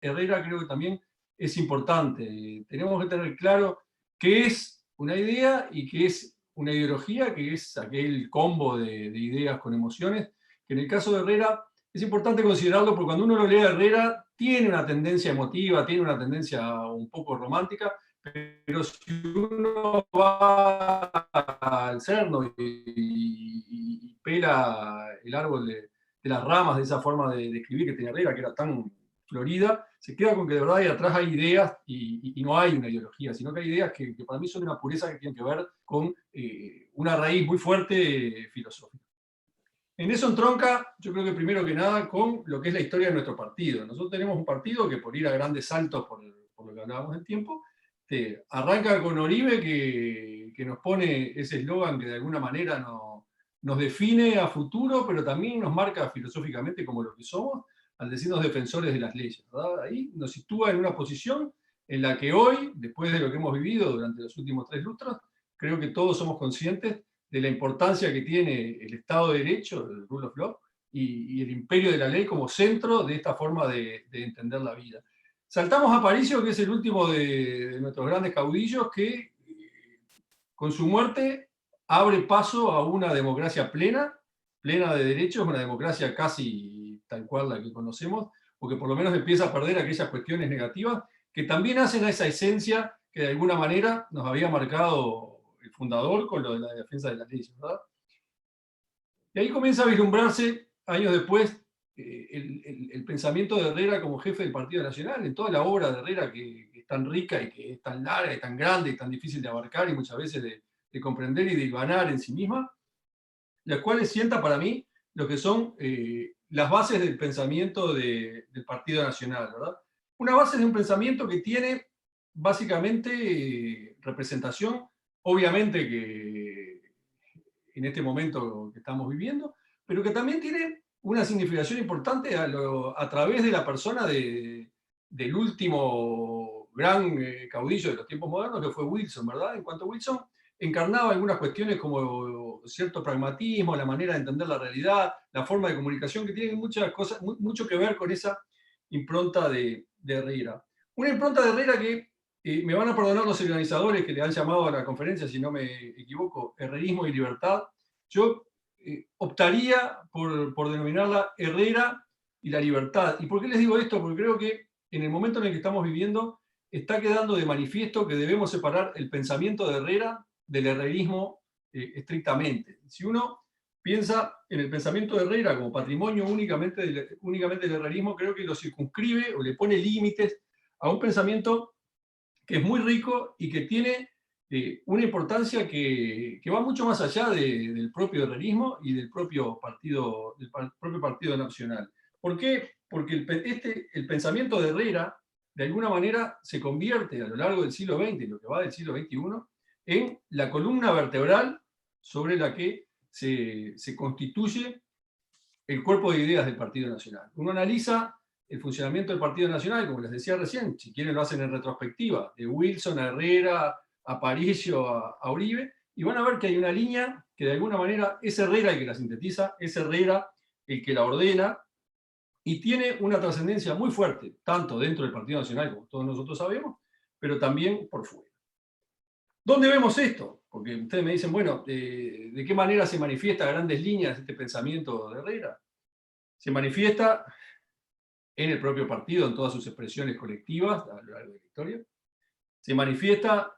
Herrera creo que también es importante. Tenemos que tener claro qué es una idea y qué es una ideología, que es aquel combo de ideas con emociones, que en el caso de Herrera es importante considerarlo porque cuando uno lo lee a Herrera tiene una tendencia emotiva, tiene una tendencia un poco romántica, pero si uno va al cerno y pela el árbol de las ramas de esa forma de escribir que tenía Herrera, que era tan florida, se queda con que de verdad ahí atrás hay ideas y no hay una ideología, sino que hay ideas que para mí son de una pureza que tienen que ver con una raíz muy fuerte filosófica. En eso entronca, yo creo que primero que nada, con lo que es la historia de nuestro partido. Nosotros tenemos un partido que por ir a grandes saltos, por lo que hablábamos del tiempo, arranca con Oribe, que nos pone ese eslogan que de alguna manera nos define a futuro, pero también nos marca filosóficamente como lo que somos, al decirnos defensores de las leyes, ¿verdad? Ahí nos sitúa en una posición en la que hoy, después de lo que hemos vivido durante los últimos 3 lustros, creo que todos somos conscientes de la importancia que tiene el Estado de Derecho, el rule of law, y el imperio de la ley como centro de esta forma de entender la vida. Saltamos a Aparicio, que es el último de nuestros grandes caudillos, que con su muerte abre paso a una democracia plena, plena de derechos, una democracia casi tal cual la que conocemos, porque por lo menos empieza a perder aquellas cuestiones negativas que también hacen a esa esencia que de alguna manera nos había marcado el fundador con lo de la defensa de las leyes, ¿verdad? Y ahí comienza a vislumbrarse, años después, el pensamiento de Herrera como jefe del Partido Nacional, en toda la obra de Herrera que es tan rica y que es tan larga y tan grande y tan difícil de abarcar y muchas veces de comprender y de hilvanar en sí misma, las cuales sienta para mí lo que son las bases del pensamiento del Partido Nacional, ¿verdad? Una base de un pensamiento que tiene básicamente representación, obviamente que en este momento que estamos viviendo, pero que también tiene una significación importante a través de la persona del último gran caudillo de los tiempos modernos, que fue Wilson, ¿verdad? En cuanto a Wilson, encarnaba algunas cuestiones como cierto pragmatismo, la manera de entender la realidad, la forma de comunicación, que tienen muchas cosas, mucho que ver con esa impronta de Herrera. Una impronta de Herrera que me van a perdonar los organizadores que le han llamado a la conferencia, si no me equivoco, Herrerismo y Libertad. Yo optaría por denominarla Herrera y la libertad. ¿Y por qué les digo esto? Porque creo que en el momento en el que estamos viviendo está quedando de manifiesto que debemos separar el pensamiento de Herrera del herrerismo estrictamente. Si uno piensa en el pensamiento de Herrera como patrimonio únicamente del herrerismo, creo que lo circunscribe o le pone límites a un pensamiento que es muy rico y que tiene una importancia que va mucho más allá del propio herrerismo y del propio partido nacional. ¿Por qué? Porque el pensamiento de Herrera, de alguna manera, se convierte a lo largo del siglo XX y lo que va del siglo XXI en la columna vertebral sobre la que se constituye el cuerpo de ideas del Partido Nacional. Uno analiza el funcionamiento del Partido Nacional, como les decía recién, si quieren lo hacen en retrospectiva, de Wilson a Herrera, a Aparicio, a Oribe, y van a ver que hay una línea que de alguna manera es Herrera el que la sintetiza, es Herrera el que la ordena, y tiene una trascendencia muy fuerte, tanto dentro del Partido Nacional, como todos nosotros sabemos, pero también por fuera. ¿Dónde vemos esto? Porque ustedes me dicen, bueno, ¿de qué manera se manifiesta a grandes líneas este pensamiento de Herrera? Se manifiesta en el propio partido, en todas sus expresiones colectivas a lo largo de la historia. Se manifiesta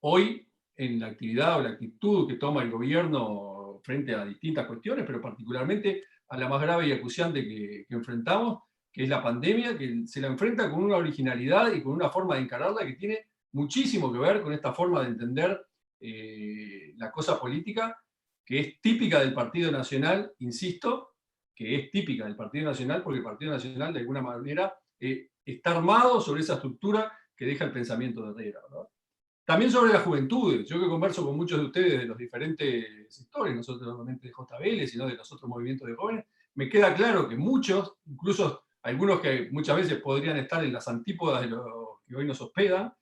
hoy en la actividad o la actitud que toma el gobierno frente a distintas cuestiones, pero particularmente a la más grave y acuciante que enfrentamos, que es la pandemia, que se la enfrenta con una originalidad y con una forma de encararla que tiene muchísimo que ver con esta forma de entender la cosa política, que es típica del Partido Nacional, insisto, que es típica del Partido Nacional, porque el Partido Nacional de alguna manera está armado sobre esa estructura que deja el pensamiento de Herrera, ¿verdad? También sobre las juventudes. Yo que converso con muchos de ustedes de los diferentes sectores, no solamente de JBL, sino de los otros movimientos de jóvenes, me queda claro que muchos, incluso algunos que muchas veces podrían estar en las antípodas de los que hoy nos hospedan,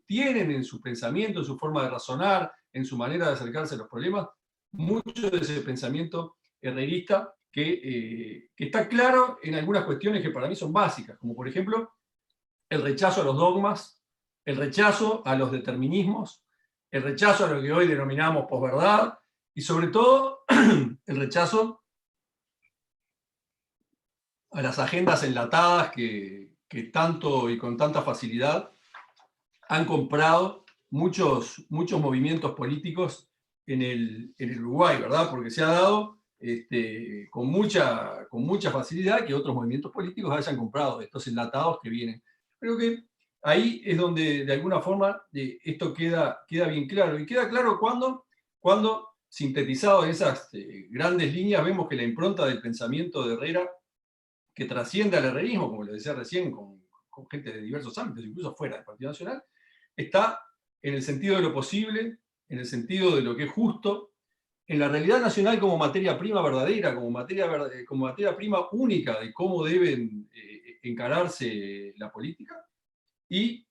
tienen en su pensamiento, en su forma de razonar, en su manera de acercarse a los problemas, mucho de ese pensamiento herrerista que está claro en algunas cuestiones que para mí son básicas, como por ejemplo el rechazo a los dogmas, el rechazo a los determinismos, el rechazo a lo que hoy denominamos posverdad y sobre todo el rechazo a las agendas enlatadas que tanto y con tanta facilidad han comprado muchos movimientos políticos en el Uruguay, ¿verdad? Porque se ha dado con mucha facilidad que otros movimientos políticos hayan comprado estos enlatados que vienen. Creo que ahí es donde de alguna forma esto queda bien claro. Y queda claro cuando sintetizado en esas grandes líneas, vemos que la impronta del pensamiento de Herrera, que trasciende al herrerismo, como lo decía recién, con gente de diversos ámbitos, incluso fuera del Partido Nacional, está en el sentido de lo posible, en el sentido de lo que es justo, en la realidad nacional como materia prima verdadera, como materia prima única de cómo deben encararse la política, y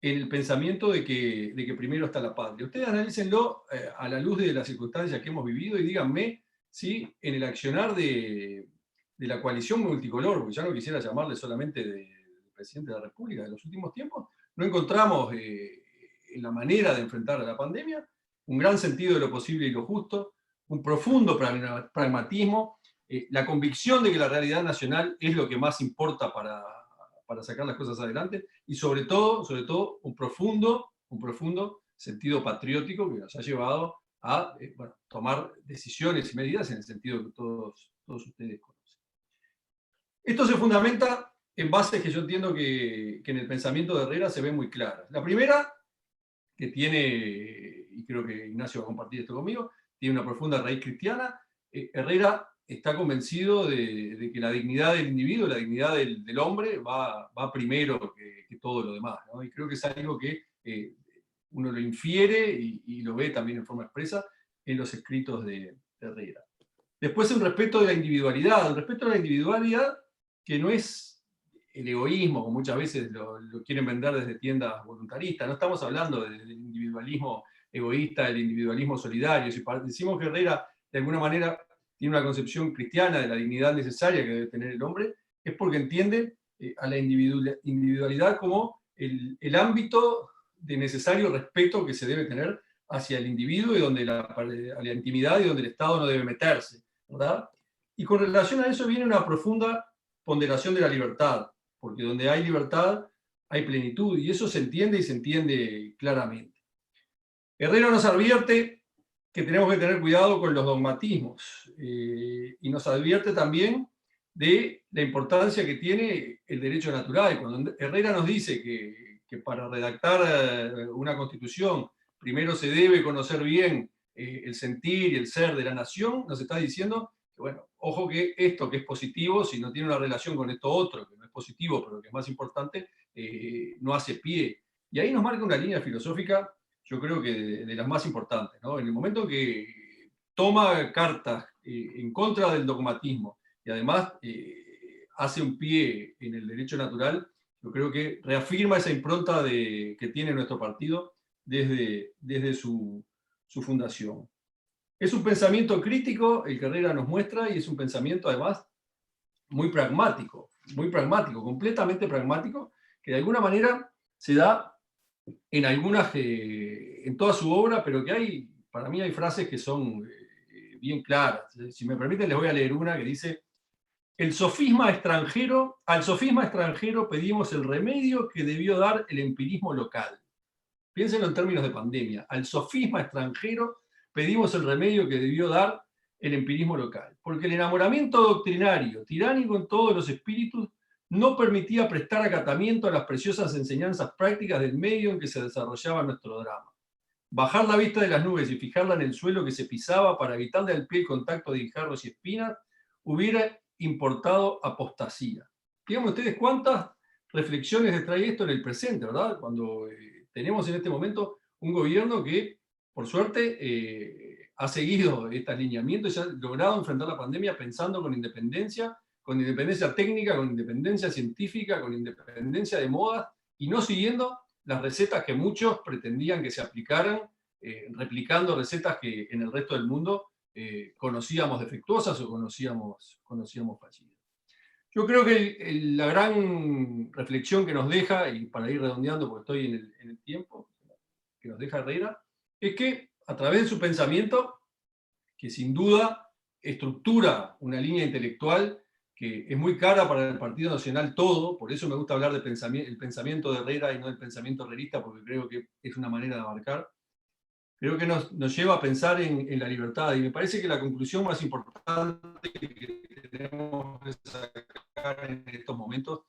en el pensamiento de que primero está la patria. Ustedes analícenlo a la luz de las circunstancias que hemos vivido y díganme si en el accionar de la coalición multicolor, porque ya no quisiera llamarle solamente de presidente de la República de los últimos tiempos, no encontramos en la manera de enfrentar a la pandemia un gran sentido de lo posible y lo justo, un profundo pragmatismo, la convicción de que la realidad nacional es lo que más importa para sacar las cosas adelante, y sobre todo un profundo sentido patriótico que nos ha llevado a tomar decisiones y medidas en el sentido que todos ustedes conocen. Esto se fundamenta en bases que yo entiendo que en el pensamiento de Herrera se ven muy claras. La primera, que tiene, y creo que Ignacio va a compartir esto conmigo, tiene una profunda raíz cristiana. Herrera está convencido de que la dignidad del individuo, la dignidad del hombre va primero que todo lo demás, ¿no? Y creo que es algo que uno lo infiere y lo ve también en forma expresa en los escritos de Herrera. Después un respeto de la individualidad, un respeto a la individualidad que no es el egoísmo, como muchas veces lo quieren vender desde tiendas voluntaristas. No estamos hablando del individualismo egoísta, del individualismo solidario. Si decimos que Herrera, de alguna manera, tiene una concepción cristiana de la dignidad necesaria que debe tener el hombre, es porque entiende a la individualidad como el ámbito de necesario respeto que se debe tener hacia el individuo y donde a la intimidad y donde el Estado no debe meterse, ¿verdad? Y con relación a eso viene una profunda ponderación de la libertad, porque donde hay libertad hay plenitud, y eso se entiende y se entiende claramente. Herrera nos advierte que tenemos que tener cuidado con los dogmatismos, y nos advierte también de la importancia que tiene el derecho natural. Cuando Herrera nos dice que para redactar una constitución primero se debe conocer bien el sentir y el ser de la nación, nos está diciendo que, bueno, ojo que esto que es positivo, si no tiene una relación con esto otro, que no es positivo, pero que es más importante, no hace pie. Y ahí nos marca una línea filosófica, yo creo que de las más importantes, ¿no? En el momento que toma cartas en contra del dogmatismo y además hace un pie en el derecho natural, yo creo que reafirma esa impronta que tiene nuestro partido desde su fundación. Es un pensamiento crítico el que Herrera nos muestra y es un pensamiento además muy pragmático, completamente pragmático, que de alguna manera se da en toda su obra, pero que para mí hay frases que son bien claras. Si me permiten, les voy a leer una que dice: al sofisma extranjero pedimos el remedio que debió dar el empirismo local. Piénsenlo en términos de pandemia. Al sofisma extranjero pedimos el remedio que debió dar el empirismo local. Porque el enamoramiento doctrinario, tiránico en todos los espíritus, no permitía prestar acatamiento a las preciosas enseñanzas prácticas del medio en que se desarrollaba nuestro drama. Bajar la vista de las nubes y fijarla en el suelo que se pisaba para evitarle al pie el contacto de guijarros y espinas hubiera importado apostasía. Díganme ustedes cuántas reflexiones trae esto en el presente, ¿verdad? Cuando tenemos en este momento un gobierno que, por suerte, ha seguido estos lineamientos y ha logrado enfrentar la pandemia pensando con independencia técnica, con independencia científica, con independencia de modas, y no siguiendo las recetas que muchos pretendían que se aplicaran, replicando recetas que en el resto del mundo conocíamos defectuosas o conocíamos fallidas. Yo creo que la gran reflexión que nos deja, y para ir redondeando porque estoy en el tiempo, que nos deja Herrera, es que a través de su pensamiento, que sin duda estructura una línea intelectual que es muy cara para el Partido Nacional todo, por eso me gusta hablar del pensamiento de Herrera y no del pensamiento herrerista, porque creo que es una manera de abarcar. Creo que nos lleva a pensar en la libertad, y me parece que la conclusión más importante que tenemos que sacar en estos momentos,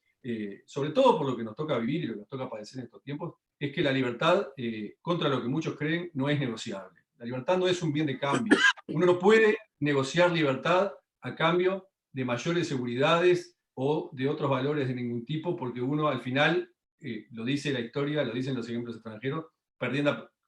sobre todo por lo que nos toca vivir y lo que nos toca padecer en estos tiempos, es que la libertad, contra lo que muchos creen, no es negociable. La libertad no es un bien de cambio. Uno no puede negociar libertad a cambio de mayores seguridades o de otros valores de ningún tipo, porque uno al final, lo dice la historia, lo dicen los ejemplos extranjeros,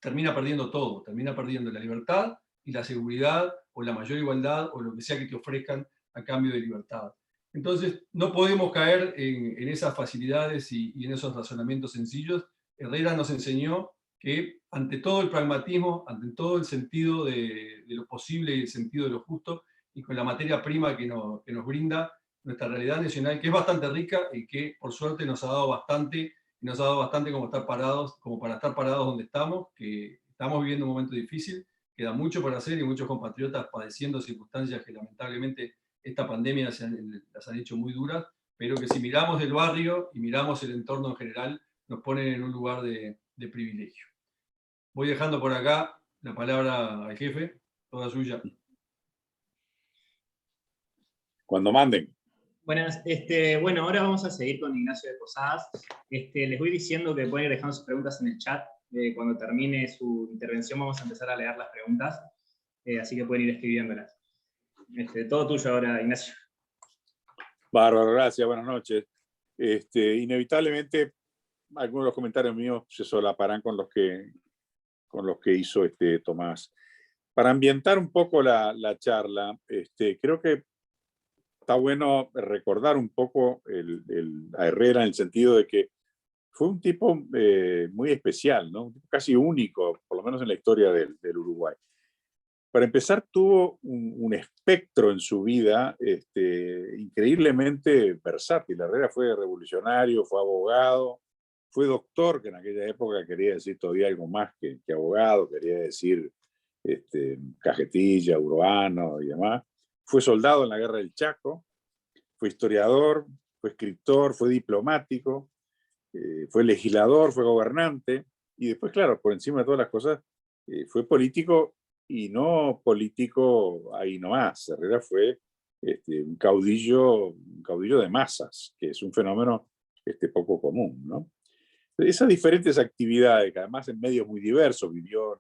termina perdiendo todo, termina perdiendo la libertad y la seguridad o la mayor igualdad o lo que sea que te ofrezcan a cambio de libertad. Entonces, no podemos caer en esas facilidades y en esos razonamientos sencillos. Herrera nos enseñó que ante todo el pragmatismo, ante todo el sentido de lo posible y el sentido de lo justo, y con la materia prima que nos brinda nuestra realidad nacional, que es bastante rica y que por suerte nos ha dado bastante, y nos ha dado bastante como para estar parados donde estamos, que estamos viviendo un momento difícil, queda mucho por hacer y muchos compatriotas padeciendo circunstancias que lamentablemente esta pandemia las han hecho muy duras, pero que si miramos el barrio y miramos el entorno en general, nos ponen en un lugar de privilegio. Voy dejando por acá la palabra al jefe, toda suya. Cuando manden. Buenas, bueno, ahora vamos a seguir con Ignacio de Posadas. Les voy diciendo que pueden ir dejando sus preguntas en el chat. Cuando termine su intervención vamos a empezar a leer las preguntas, así que pueden ir escribiéndolas. Todo tuyo ahora, Ignacio. Bárbaro, gracias, buenas noches. Inevitablemente, algunos de los comentarios míos se solaparán con los que hizo Tomás. Para ambientar un poco la charla, creo que está bueno recordar un poco a Herrera en el sentido de que fue un tipo muy especial, ¿no? Casi único, por lo menos en la historia del Uruguay. Para empezar, tuvo un espectro en su vida increíblemente versátil. Herrera fue revolucionario, fue abogado, fue doctor, que en aquella época quería decir todavía algo más que abogado, quería decir cajetilla, urbano y demás. Fue soldado en la Guerra del Chaco, fue historiador, fue escritor, fue diplomático, fue legislador, fue gobernante, y después, claro, por encima de todas las cosas, fue político, y no político ahí nomás. Herrera fue un caudillo de masas, que es un fenómeno poco común, ¿no? Esas diferentes actividades, que además en medios muy diversos, vivió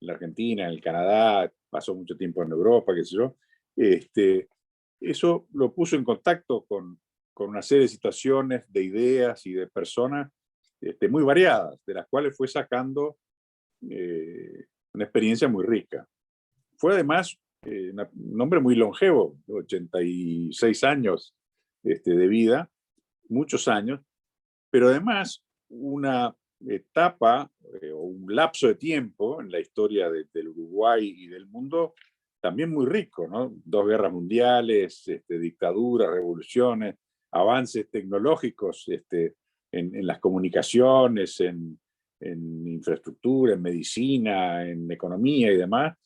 en la Argentina, en el Canadá, pasó mucho tiempo en Europa, qué sé yo, eso lo puso en contacto con una serie de situaciones, de ideas y de personas muy variadas, de las cuales fue sacando una experiencia muy rica. Fue además un hombre muy longevo, 86 años de vida, muchos años, pero además una etapa o un lapso de tiempo en la historia del Uruguay y del mundo también muy rico, ¿no? 2 guerras mundiales, dictaduras, revoluciones, avances tecnológicos en las comunicaciones, en infraestructura, en medicina, en economía y demás.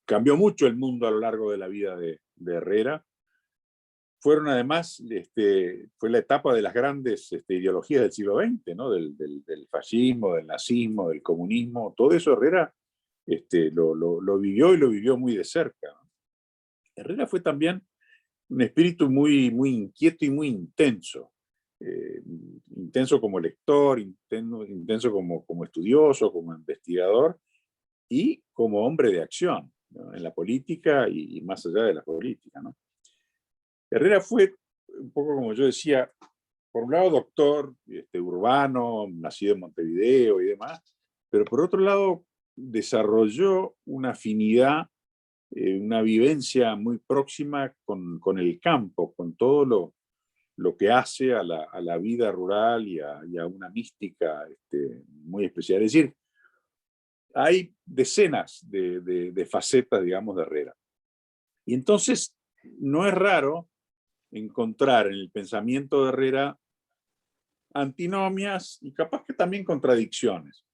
Cambió mucho el mundo a lo largo de la vida de Herrera. Fueron además, fue la etapa de las grandes ideologías del siglo XX, ¿no? Del fascismo, del nazismo, del comunismo. Todo eso Herrera lo vivió, y lo vivió muy de cerca. Herrera fue también un espíritu muy, muy inquieto y muy intenso. Intenso como lector, intenso como estudioso, como investigador y como hombre de acción, ¿no? En la política y más allá de la política, ¿no? Herrera fue, un poco como yo decía, por un lado doctor, urbano, nacido en Montevideo y demás, pero por otro lado desarrolló una afinidad, una vivencia muy próxima con el campo, con todo lo que hace a la vida rural y a una mística muy especial. Es decir, hay decenas de facetas, digamos, de Herrera. Y entonces no es raro encontrar en el pensamiento de Herrera antinomias y capaz que también contradicciones,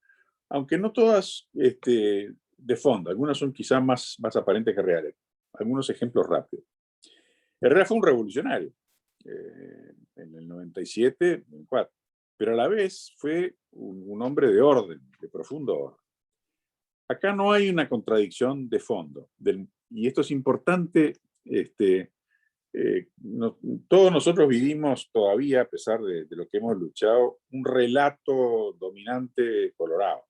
aunque no todas de fondo, algunas son quizás más aparentes que reales. Algunos ejemplos rápidos. Herrera fue un revolucionario en el 97, 94, pero a la vez fue un hombre de orden, de profundo orden. Acá no hay una contradicción de fondo, y esto es importante. Todos nosotros vivimos todavía, a pesar de lo que hemos luchado, un relato dominante colorado,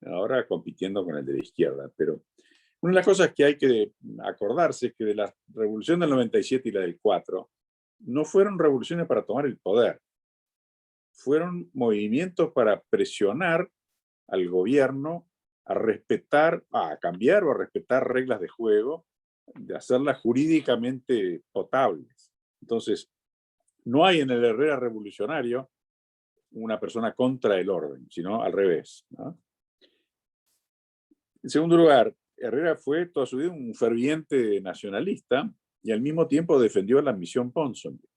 ahora compitiendo con el de la izquierda. Pero una de las cosas que hay que acordarse es que de la revolución del 97 y la del 4, no fueron revoluciones para tomar el poder, fueron movimientos para presionar al gobierno a respetar, a cambiar o a respetar reglas de juego, de hacerlas jurídicamente potables. Entonces, no hay en el Herrera revolucionario una persona contra el orden, sino al revés, ¿no? En segundo lugar, Herrera fue toda su vida un ferviente nacionalista y al mismo tiempo defendió la misión Ponsonby,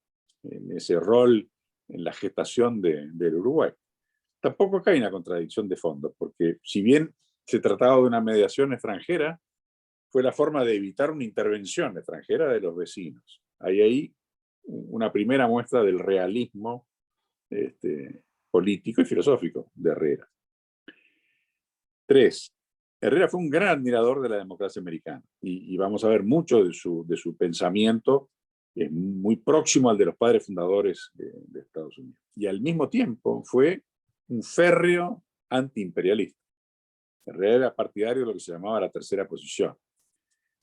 en ese rol en la gestación del Uruguay. Tampoco acá hay una contradicción de fondo, porque si bien se trataba de una mediación extranjera, fue la forma de evitar una intervención extranjera de los vecinos. Hay ahí una primera muestra del realismo político y filosófico de Herrera. 3. Herrera fue un gran admirador de la democracia americana y vamos a ver mucho de su pensamiento muy próximo al de los padres fundadores de Estados Unidos. Y al mismo tiempo fue un férreo antiimperialista. Herrera era partidario de lo que se llamaba la tercera posición,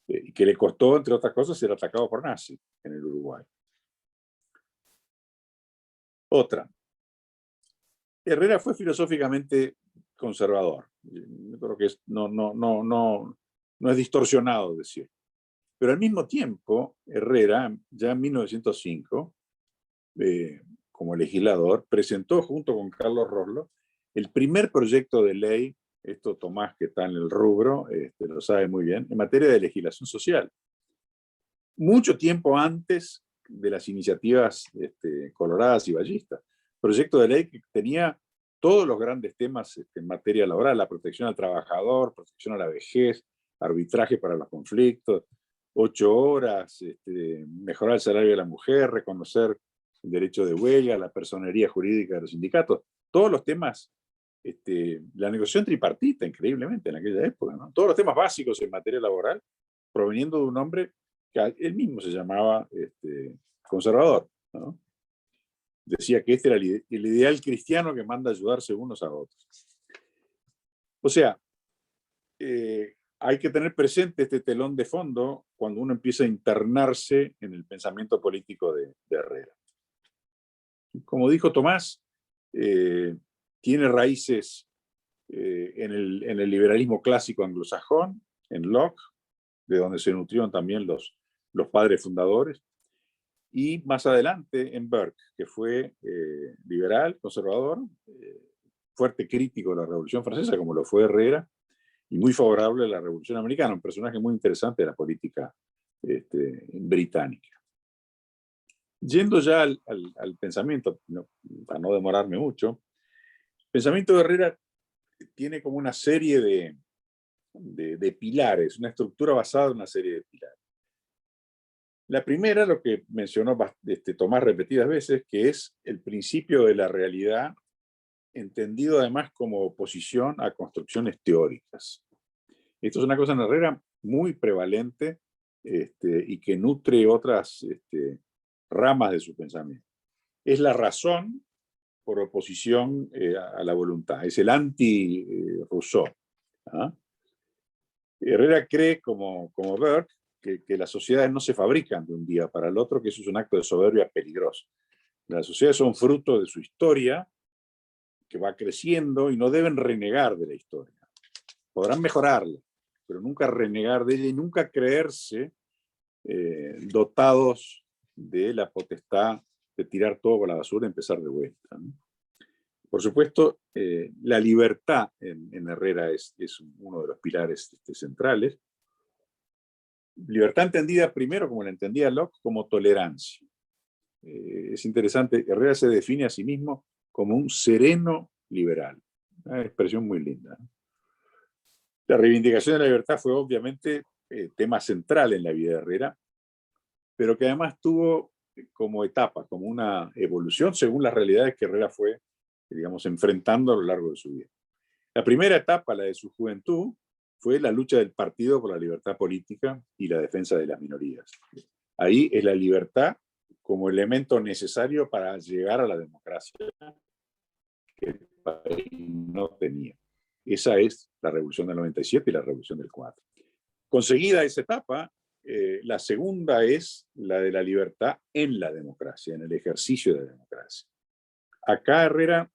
y que le costó, entre otras cosas, ser atacado por nazis en el Uruguay. Otra. Herrera fue filosóficamente conservador. Yo creo que no es distorsionado decir. Pero al mismo tiempo, Herrera, ya en 1905, como legislador, presentó junto con Carlos Roslo el primer proyecto de ley, esto Tomás, que está en el rubro, lo sabe muy bien, en materia de legislación social. Mucho tiempo antes de las iniciativas coloradas y ballistas. Proyecto de ley que tenía todos los grandes temas en materia laboral: la protección al trabajador, protección a la vejez, arbitraje para los conflictos, 8 horas, mejorar el salario de la mujer, reconocer el derecho de huelga, la personería jurídica de los sindicatos, todos los temas, la negociación tripartita, increíblemente, en aquella época, ¿no? Todos los temas básicos en materia laboral, proveniendo de un hombre que él mismo se llamaba conservador, ¿no? Decía que este era el ideal cristiano que manda a ayudarse unos a otros. O sea, hay que tener presente este telón de fondo cuando uno empieza a internarse en el pensamiento político de Herrera. Como dijo Tomás, tiene raíces en el liberalismo clásico anglosajón, en Locke, de donde se nutrieron también los padres fundadores, y más adelante en Burke, que fue liberal, conservador, fuerte crítico de la Revolución Francesa, como lo fue Herrera, y muy favorable a la Revolución Americana, un personaje muy interesante de la política británica. Yendo ya al pensamiento, para no demorarme mucho, el pensamiento de Herrera tiene como una serie de pilares, una estructura basada en una serie de pilares. La primera, lo que mencionó Tomás repetidas veces, que es el principio de la realidad, entendido además como oposición a construcciones teóricas. Esto es una cosa en Herrera muy prevalente y que nutre otras ramas de su pensamiento. Es la razón por oposición a la voluntad. Es el anti-Rousseau. ¿Ah? Herrera cree, como Burke, que las sociedades no se fabrican de un día para el otro, que eso es un acto de soberbia peligroso. Las sociedades son fruto de su historia, que va creciendo, y no deben renegar de la historia. Podrán mejorarla, pero nunca renegar de ella y nunca creerse dotados de la potestad de tirar todo por la basura y empezar de vuelta, ¿no? Por supuesto, la libertad en Herrera es uno de los pilares centrales. Libertad entendida primero, como la entendía Locke, como tolerancia. Es interesante, Herrera se define a sí mismo como un sereno liberal. Una expresión muy linda. La reivindicación de la libertad fue obviamente tema central en la vida de Herrera, pero que además tuvo como etapa, como una evolución según las realidades que Herrera fue, digamos, enfrentando a lo largo de su vida. La primera etapa, la de su juventud, fue la lucha del partido por la libertad política y la defensa de las minorías. Ahí es la libertad como elemento necesario para llegar a la democracia que el país no tenía. Esa es la revolución del 97 y la revolución del 4. Conseguida esa etapa, la segunda es la de la libertad en la democracia, en el ejercicio de la democracia. Acá Herrera,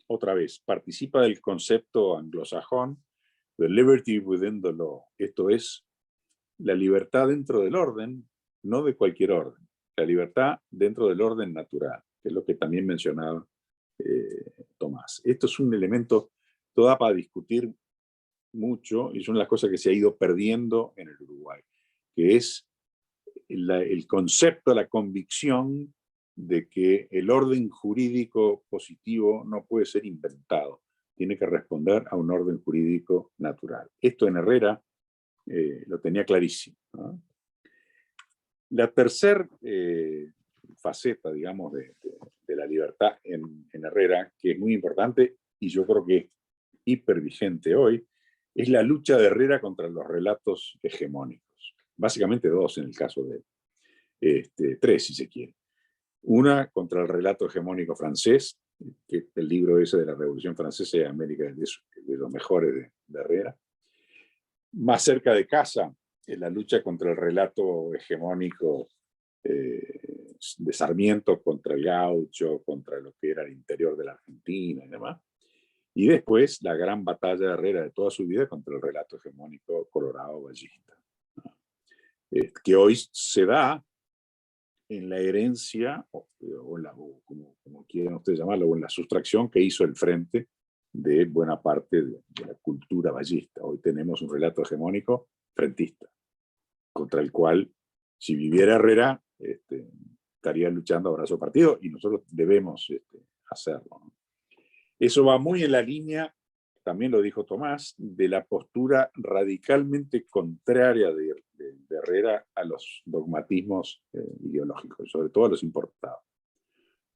otra vez, participa del concepto anglosajón de liberty within the law. Esto es la libertad dentro del orden, no de cualquier orden. La libertad dentro del orden natural, que es lo que también mencionaba Tomás. Esto es un elemento, toda para discutir mucho, y son las cosas que se ha ido perdiendo en el Uruguay, que es el concepto, la convicción de que el orden jurídico positivo no puede ser inventado, tiene que responder a un orden jurídico natural. Esto en Herrera lo tenía clarísimo, ¿no? La tercera faceta, digamos, de la libertad en Herrera, que es muy importante y yo creo que es hipervigente hoy, es la lucha de Herrera contra los relatos hegemónicos. Básicamente dos en el caso de tres, si se quiere. Una contra el relato hegemónico francés, que el libro ese de la Revolución Francesa de América es de los mejores de Herrera. Más cerca de casa, la lucha contra el relato hegemónico de Sarmiento contra el gaucho, contra lo que era el interior de la Argentina y demás. Y después la gran batalla de Herrera de toda su vida contra el relato hegemónico colorado-vallista, ¿no? Que hoy se da en la herencia, o como quieran ustedes llamarlo, o en la sustracción que hizo el Frente de buena parte de la cultura vallista. Hoy tenemos un relato hegemónico frentista, contra el cual, si viviera Herrera, estaría luchando a brazo partido, y nosotros debemos hacerlo, ¿no? Eso va muy en la línea, también lo dijo Tomás, de la postura radicalmente contraria de Herrera a los dogmatismos ideológicos, sobre todo a los importados,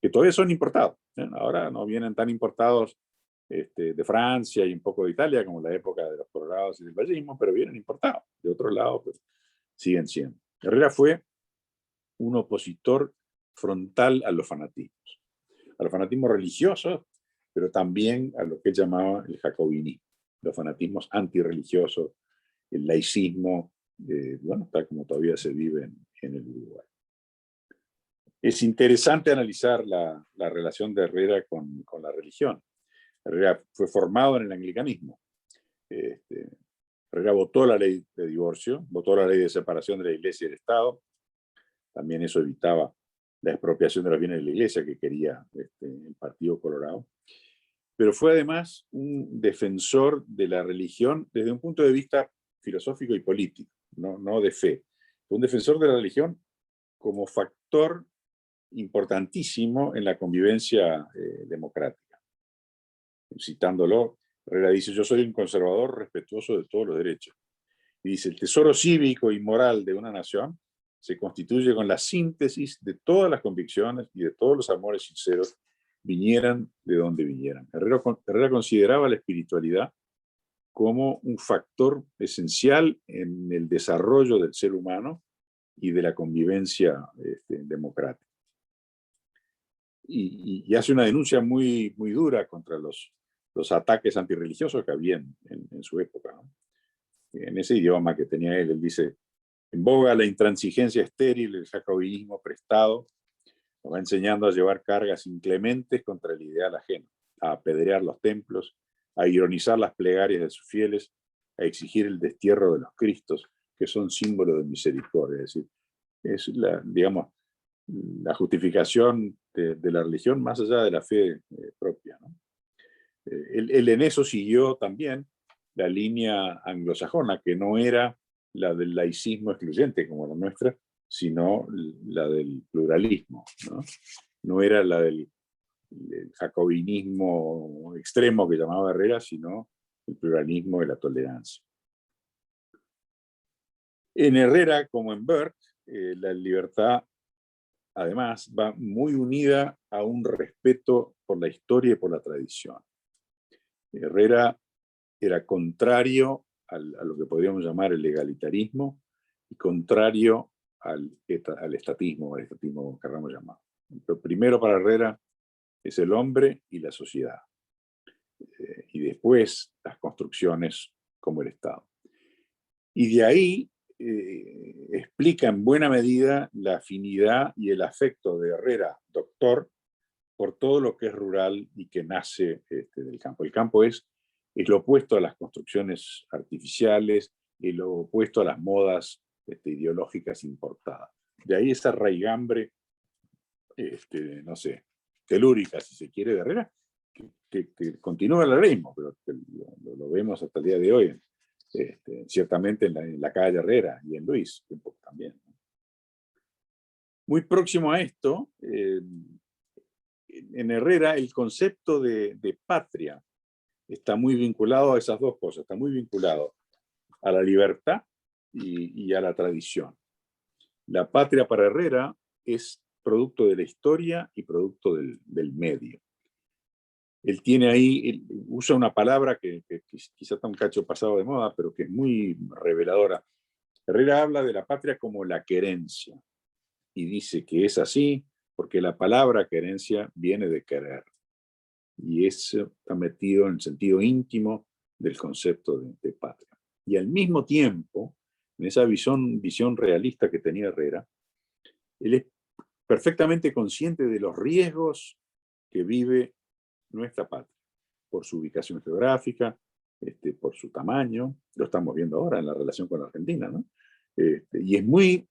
que todavía son importados, ¿eh? Ahora no vienen tan importados de Francia y un poco de Italia como en la época de los colorados y del vallismo, pero vienen importados. De otro lado, pues siguen siendo. Herrera fue un opositor frontal a los fanatismos religiosos, pero también a lo que él llamaba el jacobinismo, los fanatismos antirreligiosos, el laicismo, bueno, tal como todavía se vive en el Uruguay. Es interesante analizar la relación de Herrera con la religión. Herrera fue formado en el anglicanismo. Herrera votó la ley de divorcio, votó la ley de separación de la Iglesia y del Estado. También eso evitaba la expropiación de los bienes de la Iglesia que quería el Partido Colorado. Pero fue además un defensor de la religión desde un punto de vista filosófico y político, no de fe. Fue un defensor de la religión como factor importantísimo en la convivencia democrática. Citándolo, Herrera dice: yo soy un conservador respetuoso de todos los derechos. Y dice: el tesoro cívico y moral de una nación se constituye con la síntesis de todas las convicciones y de todos los amores sinceros, vinieran de donde vinieran. Herrera consideraba la espiritualidad como un factor esencial en el desarrollo del ser humano y de la convivencia democrática. Y hace una denuncia muy, muy dura contra los ataques antirreligiosos que había en su época, ¿no? En ese idioma que tenía él dice: en boga la intransigencia estéril, el jacobinismo prestado, nos va enseñando a llevar cargas inclementes contra el ideal ajeno, a apedrear los templos, a ironizar las plegarias de sus fieles, a exigir el destierro de los cristos, que son símbolos de misericordia. Es decir, es digamos, la justificación de la religión más allá de la fe propia, ¿no? Él en eso siguió también la línea anglosajona, que no era la del laicismo excluyente como la nuestra, sino la del pluralismo, ¿no? No era la del jacobinismo extremo que llamaba Herrera, sino el pluralismo y la tolerancia. En Herrera, como en Burke, la libertad, además, va muy unida a un respeto por la historia y por la tradición. Herrera era contrario a lo que podríamos llamar el egalitarismo y contrario al estatismo como queramos llamar. Lo primero para Herrera es el hombre y la sociedad, y después las construcciones como el Estado. Y de ahí explica en buena medida la afinidad y el afecto de Herrera, doctor, por todo lo que es rural y que nace del campo. El campo es lo opuesto a las construcciones artificiales y lo opuesto a las modas ideológicas importadas. De ahí esa raigambre, no sé, telúrica, si se quiere, de Herrera, que continúa el herrerismo, pero lo vemos hasta el día de hoy, ciertamente en la calle Herrera y en Luis un poco también. Muy próximo a esto, en Herrera el concepto de patria está muy vinculado a esas dos cosas, está muy vinculado a la libertad y a la tradición. La patria para Herrera es producto de la historia y producto del medio. Él tiene ahí, él usa una palabra que quizá está un cacho pasado de moda, pero que es muy reveladora. Herrera habla de la patria como la querencia y dice que es así porque la palabra querencia viene de querer. Y eso está metido en el sentido íntimo del concepto de patria. Y al mismo tiempo, en esa visión realista que tenía Herrera, él es perfectamente consciente de los riesgos que vive nuestra patria, por su ubicación geográfica, por su tamaño, lo estamos viendo ahora en la relación con la Argentina, ¿no? Y es muy,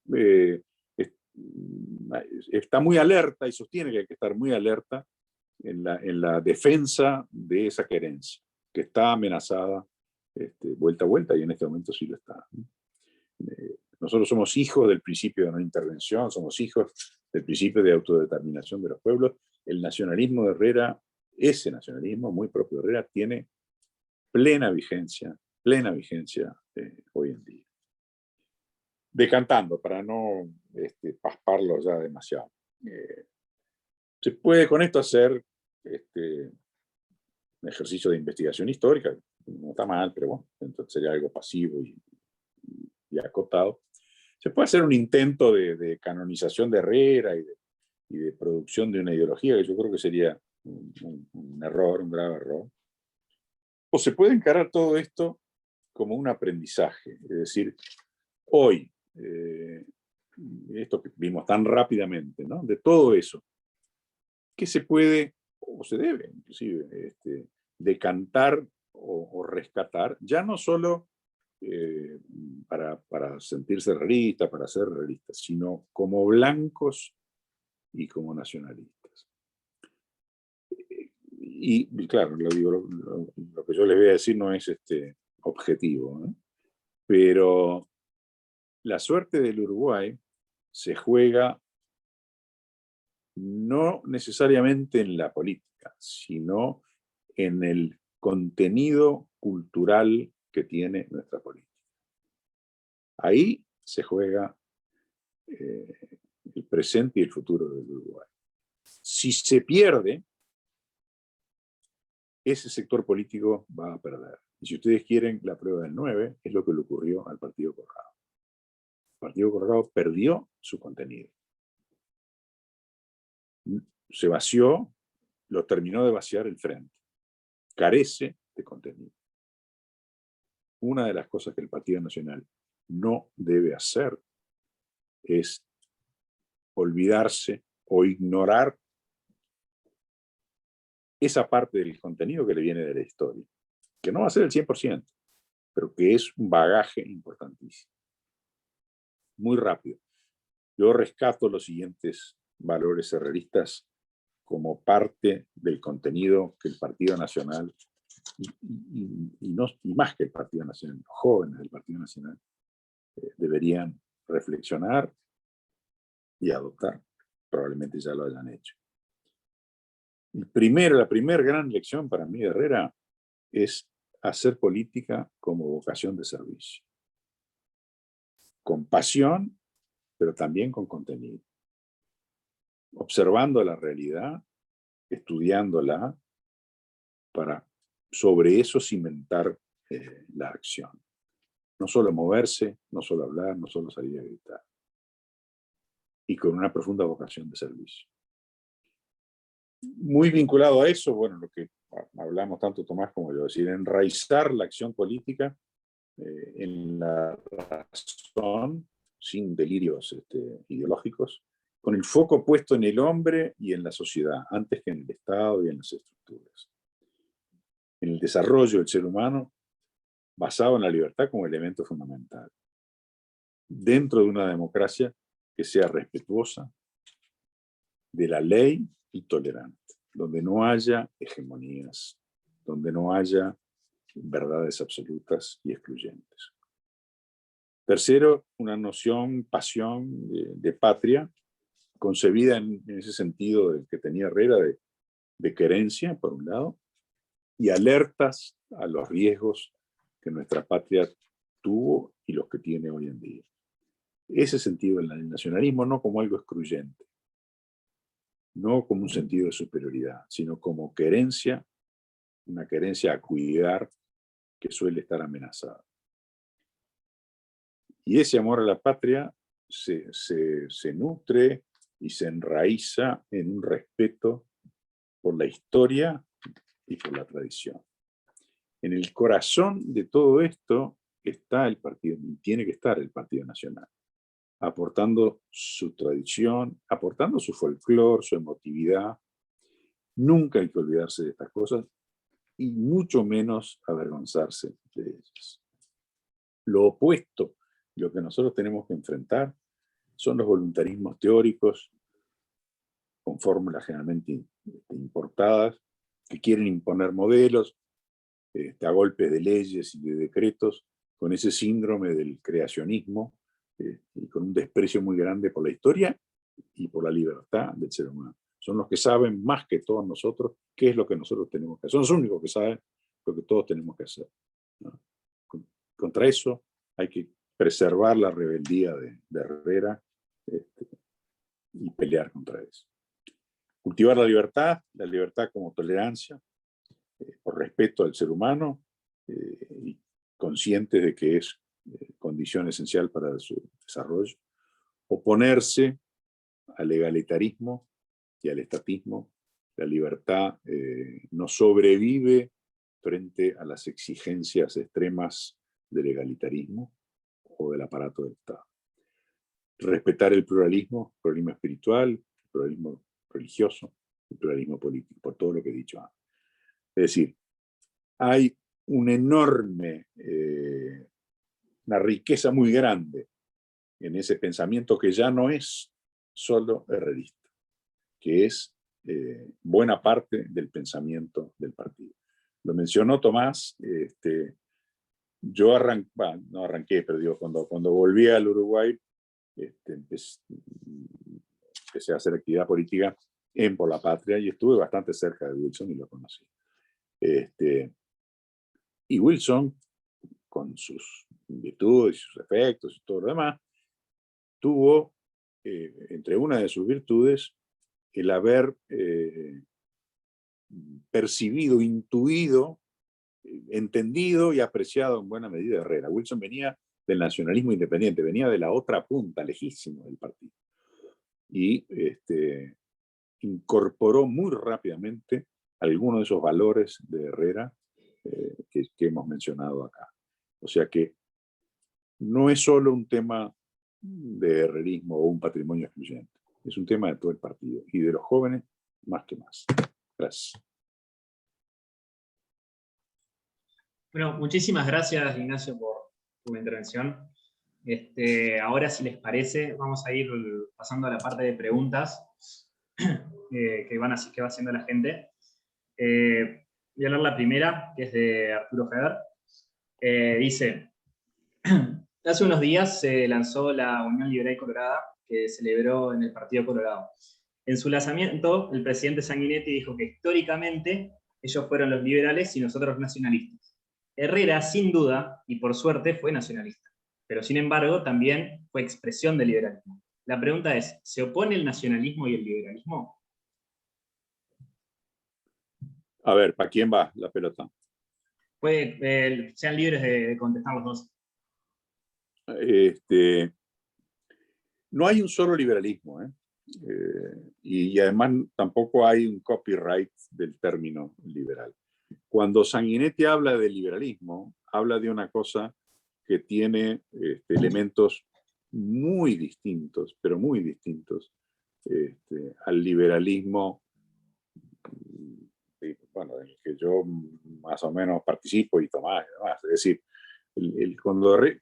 está muy alerta y sostiene que hay que estar muy alerta en la defensa de esa querencia, que está amenazada vuelta a vuelta, y en este momento sí lo está. Nosotros somos hijos del principio de no intervención, somos hijos del principio de autodeterminación de los pueblos. El nacionalismo de Herrera, ese nacionalismo muy propio de Herrera, tiene plena vigencia hoy en día. Decantando, para no pasparlo ya demasiado. Se puede con esto hacer un ejercicio de investigación histórica, no está mal, pero bueno, entonces sería algo pasivo y acotado. Se puede hacer un intento de canonización de Herrera y de producción de una ideología, que yo creo que sería un error, un grave error. O se puede encarar todo esto como un aprendizaje, es decir, hoy, esto que vimos tan rápidamente, ¿no? De todo eso, ¿qué se puede, o se debe inclusive, decantar o rescatar, ya no solo para sentirse realista, para ser realista, sino como blancos y como nacionalistas? Y claro, lo que yo les voy a decir no es objetivo, ¿no? Pero la suerte del Uruguay se juega no necesariamente en la política, sino en el contenido cultural que tiene nuestra política. Ahí se juega el presente y el futuro del Uruguay. Si se pierde, ese sector político va a perder. Y si ustedes quieren, la prueba del 9 es lo que le ocurrió al Partido Colorado. El Partido Colorado perdió su contenido. Se vació, lo terminó de vaciar el frente. Carece de contenido. Una de las cosas que el Partido Nacional no debe hacer es olvidarse o ignorar esa parte del contenido que le viene de la historia, que no va a ser el 100%, pero que es un bagaje importantísimo. Muy rápido. Yo rescato los siguientes valores herreristas como parte del contenido que el Partido Nacional, y más que el Partido Nacional, los jóvenes del Partido Nacional, deberían reflexionar y adoptar. Probablemente ya lo hayan hecho. La primera gran lección para mí de Herrera es hacer política como vocación de servicio. Con pasión, pero también con contenido. Observando la realidad, estudiándola, para sobre eso cimentar la acción. No solo moverse, no solo hablar, no solo salir a gritar. Y con una profunda vocación de servicio. Muy vinculado a eso, bueno, lo que hablamos tanto Tomás como yo, es decir, enraizar la acción política en la razón, sin delirios ideológicos, con el foco puesto en el hombre y en la sociedad, antes que en el Estado y en las estructuras. En el desarrollo del ser humano, basado en la libertad como elemento fundamental. Dentro de una democracia que sea respetuosa de la ley y tolerante, donde no haya hegemonías, donde no haya verdades absolutas y excluyentes. Tercero, una noción, pasión de patria, concebida en ese sentido del que tenía Herrera, de querencia, por un lado, y alertas a los riesgos que nuestra patria tuvo y los que tiene hoy en día. Ese sentido del nacionalismo no como algo excluyente, no como un sentido de superioridad, sino como querencia, una querencia a cuidar que suele estar amenazada. Y ese amor a la patria se nutre y se enraiza en un respeto por la historia y por la tradición. En el corazón de todo esto está el partido, tiene que estar el Partido Nacional, aportando su tradición, aportando su folclore, su emotividad. Nunca hay que olvidarse de estas cosas y mucho menos avergonzarse de ellas. Lo opuesto, lo que nosotros tenemos que enfrentar, son los voluntarismos teóricos, con fórmulas generalmente importadas, que quieren imponer modelos a golpes de leyes y de decretos, con ese síndrome del creacionismo y con un desprecio muy grande por la historia y por la libertad del ser humano. Son los que saben más que todos nosotros qué es lo que nosotros tenemos que hacer. Son los únicos que saben lo que todos tenemos que hacer, ¿no? Contra eso hay que preservar la rebeldía de Herrera y pelear contra eso. Cultivar la libertad como tolerancia, por respeto al ser humano, y conscientes de que es condición esencial para su desarrollo. Oponerse al egalitarismo y al estatismo. La libertad no sobrevive frente a las exigencias extremas del egalitarismo o del aparato del Estado. Respetar el pluralismo espiritual, el pluralismo religioso, el pluralismo político, por todo lo que he dicho antes. Es decir, hay una riqueza muy grande en ese pensamiento que ya no es solo herrerista, que es buena parte del pensamiento del partido. Lo mencionó Tomás, yo no arranqué, pero digo, cuando volví al Uruguay, empecé a hacer actividad política en Por la Patria y estuve bastante cerca de Wilson y lo conocí. Y Wilson, con sus virtudes y sus efectos y todo lo demás, tuvo entre una de sus virtudes el haber percibido, intuido, entendido y apreciado en buena medida Herrera. Wilson venía del nacionalismo independiente, venía de la otra punta, lejísimo del partido. Y incorporó muy rápidamente algunos de esos valores de Herrera que hemos mencionado acá. O sea que no es solo un tema de herrerismo o un patrimonio excluyente, es un tema de todo el partido y de los jóvenes más que más. Gracias. Bueno, muchísimas gracias, Ignacio, por tu intervención. Ahora, si les parece, vamos a ir pasando a la parte de preguntas. que va haciendo la gente. Voy a leer la primera, que es de Arturo Feber. Dice, hace unos días se lanzó la Unión Liberal Colorada, que celebró en el Partido Colorado. En su lanzamiento, el presidente Sanguinetti dijo que históricamente ellos fueron los liberales y nosotros nacionalistas. Herrera, sin duda, y por suerte, fue nacionalista, pero sin embargo también fue expresión del liberalismo. La pregunta es, ¿se opone el nacionalismo y el liberalismo? A ver, ¿para quién va la pelota? Sean libres de contestar los dos. No hay un solo liberalismo, y además tampoco hay un copyright del término liberal. Cuando Sanguinetti habla de liberalismo, habla de una cosa que tiene elementos muy distintos, pero muy distintos, al liberalismo, bueno, del que yo más o menos participo y Tomás y demás. Es decir,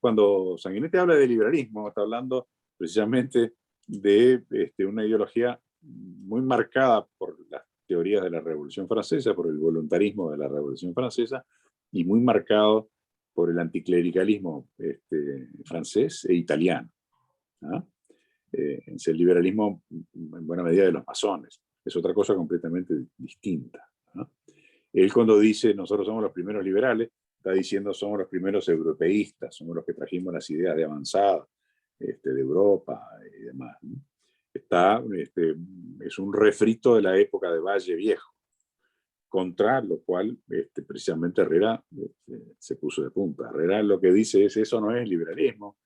cuando Sanguinetti habla de liberalismo, está hablando precisamente de una ideología muy marcada por las teorías de la Revolución Francesa, por el voluntarismo de la Revolución Francesa, y muy marcado por el anticlericalismo francés e italiano. ¿Ah? Es el liberalismo en buena medida de los masones. Es otra cosa completamente distinta. ¿No? Él cuando dice nosotros somos los primeros liberales, está diciendo somos los primeros europeístas, somos los que trajimos las ideas de avanzada de Europa y demás. ¿No? Es un refrito de la época de Valle Viejo, contra lo cual precisamente Herrera se puso de punta. Herrera lo que dice es eso no es liberalismo,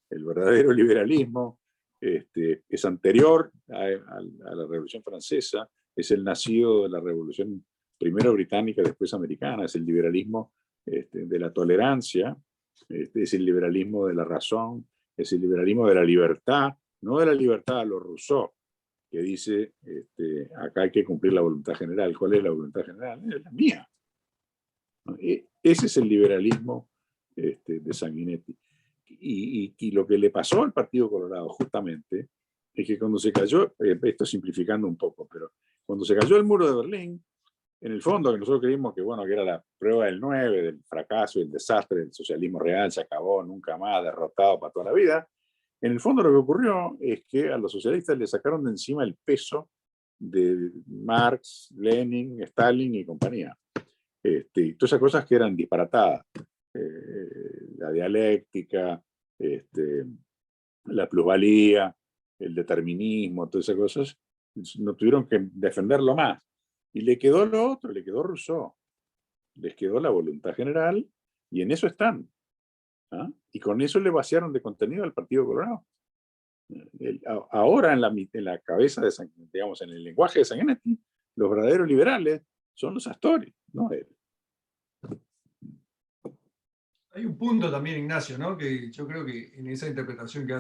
el verdadero liberalismo es anterior a la Revolución Francesa, es el nacido de la Revolución primero británica, después americana, es el liberalismo de la tolerancia, es el liberalismo de la razón, es el liberalismo de la libertad, no de la libertad a lo Rousseau, que dice, acá hay que cumplir la voluntad general. ¿Cuál es la voluntad general? Es la mía. Ese es el liberalismo de Sanguinetti. Y lo que le pasó al Partido Colorado justamente es que cuando se cayó, esto simplificando un poco, pero cuando se cayó el muro de Berlín, en el fondo que nosotros creímos que, bueno, que era la prueba del 9, del fracaso y el desastre del socialismo real, se acabó, nunca más, derrotado para toda la vida. En el fondo lo que ocurrió es que a los socialistas le sacaron de encima el peso de Marx, Lenin, Stalin y compañía. Y todas esas cosas que eran disparatadas. La dialéctica, la plusvalía, el determinismo, todas esas cosas, no tuvieron que defenderlo más. Y le quedó lo otro, le quedó Rousseau, les quedó la voluntad general, y en eso están. ¿Ah? Y con eso le vaciaron de contenido al Partido Colorado. Ahora en la cabeza de digamos, en el lenguaje de Sanguinetti, los verdaderos liberales son los Astori, no él. Hay un punto también, Ignacio, ¿no? Que yo creo que en esa interpretación que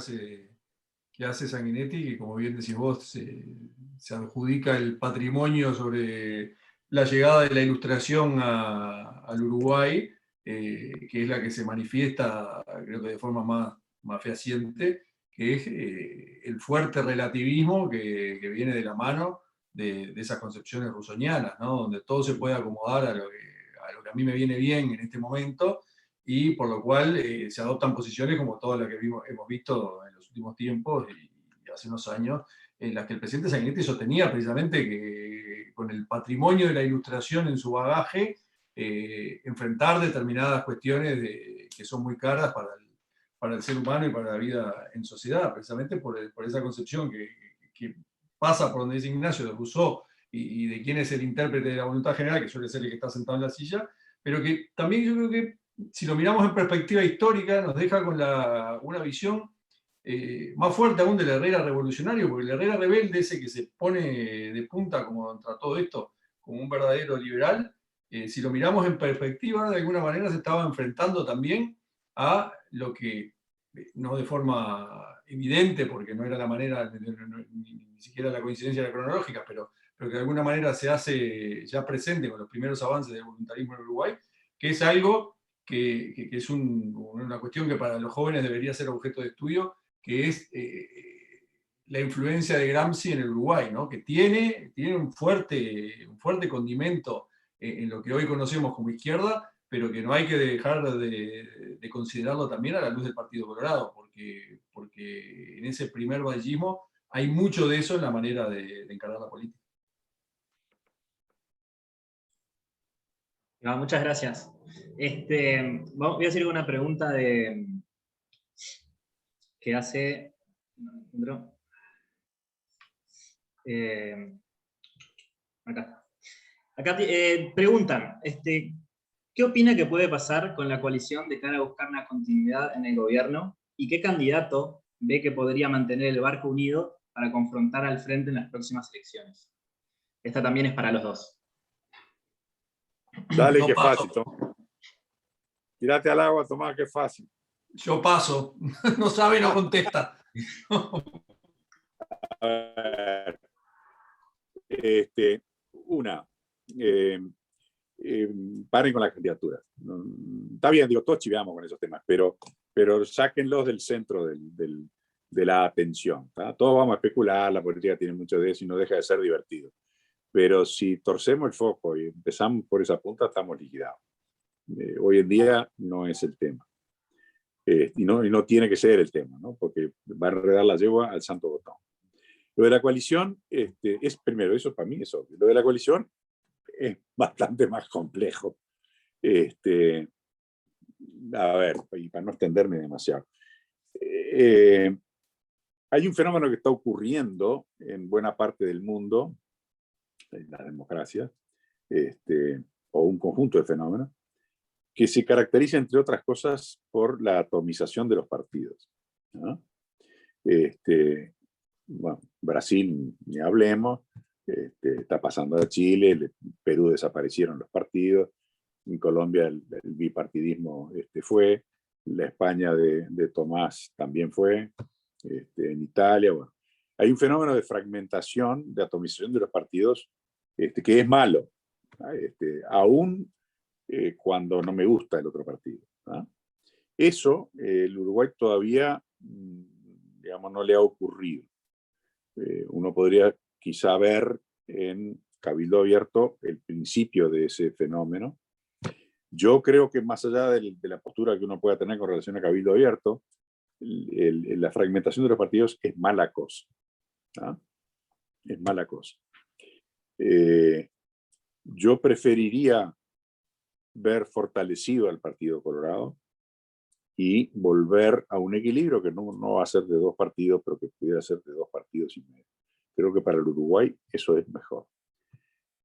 hace Sanguinetti, que como bien decís vos, se adjudica el patrimonio sobre la llegada de la Ilustración al Uruguay, que es la que se manifiesta, creo que de forma más fehaciente, que es el fuerte relativismo que viene de la mano de esas concepciones rusonianas, ¿no? Donde todo se puede acomodar a lo que a mí me viene bien en este momento, y por lo cual se adoptan posiciones como todas las que hemos visto en los últimos tiempos y hace unos años, en las que el presidente Sanguinetti sostenía precisamente que con el patrimonio de la Ilustración en su bagaje, enfrentar determinadas cuestiones que son muy caras para el ser humano y para la vida en sociedad, precisamente por esa concepción que pasa por donde dice Ignacio, de Rousseau y de quién es el intérprete de la voluntad general, que suele ser el que está sentado en la silla, pero que también yo creo que si lo miramos en perspectiva histórica, nos deja con una visión más fuerte aún del Herrera revolucionario, porque el Herrera rebelde, ese que se pone de punta como contra todo esto, como un verdadero liberal, si lo miramos en perspectiva, de alguna manera se estaba enfrentando también a lo que, no de forma evidente, porque no era la manera, ni siquiera la coincidencia cronológica, pero que de alguna manera se hace ya presente con los primeros avances del voluntarismo en Uruguay, que es algo que es una cuestión que para los jóvenes debería ser objeto de estudio, que es la influencia de Gramsci en el Uruguay, ¿no? Que tiene un fuerte condimento en lo que hoy conocemos como izquierda, pero que no hay que dejar de considerarlo también a la luz del Partido Colorado, porque en ese primer vallismo hay mucho de eso en la manera de encarar la política. Muchas gracias. Voy a hacer una pregunta que hace... acá. Acá preguntan, ¿qué opina que puede pasar con la coalición de cara a buscar una continuidad en el gobierno? ¿Y qué candidato ve que podría mantener el barco unido para confrontar al frente en las próximas elecciones? Esta también es para los dos. Dale, Yo que paso. fácil, Tomás. Tirate al agua, Tomás, que fácil. Yo paso. No sabe, no contesta. A ver, una, paren con las candidaturas. Está bien, digo, todos chiveamos con esos temas, pero sáquenlos del centro de la atención. ¿Tá? Todos vamos a especular, la política tiene mucho de eso y no deja de ser divertido. Pero si torcemos el foco y empezamos por esa punta, estamos liquidados. Hoy en día no es el tema. Y no tiene que ser el tema, ¿no? Porque va a enredar la yegua al santo botón. Lo de la coalición es, primero, eso para mí es obvio. Lo de la coalición es bastante más complejo. A ver, y para no extenderme demasiado. Hay un fenómeno que está ocurriendo en buena parte del mundo, en la democracia, o un conjunto de fenómenos, que se caracteriza, entre otras cosas, por la atomización de los partidos, ¿no? Bueno, Brasil, ni hablemos, está pasando a Chile, en Perú desaparecieron los partidos, en Colombia el bipartidismo fue, la España de Tomás también fue, en Italia, bueno. Hay un fenómeno de fragmentación, de atomización de los partidos, que es malo, aún cuando no me gusta el otro partido, ¿no? Eso el Uruguay todavía, digamos, no le ha ocurrido. Uno podría quizá ver en Cabildo Abierto el principio de ese fenómeno. Yo creo que más allá de la postura que uno pueda tener con relación a Cabildo Abierto, la fragmentación de los partidos es mala cosa, ¿no? Es mala cosa. Yo preferiría ver fortalecido al Partido Colorado y volver a un equilibrio que no va a ser de dos partidos, pero que pudiera ser de 2 partidos y medio. Creo que para el Uruguay eso es mejor.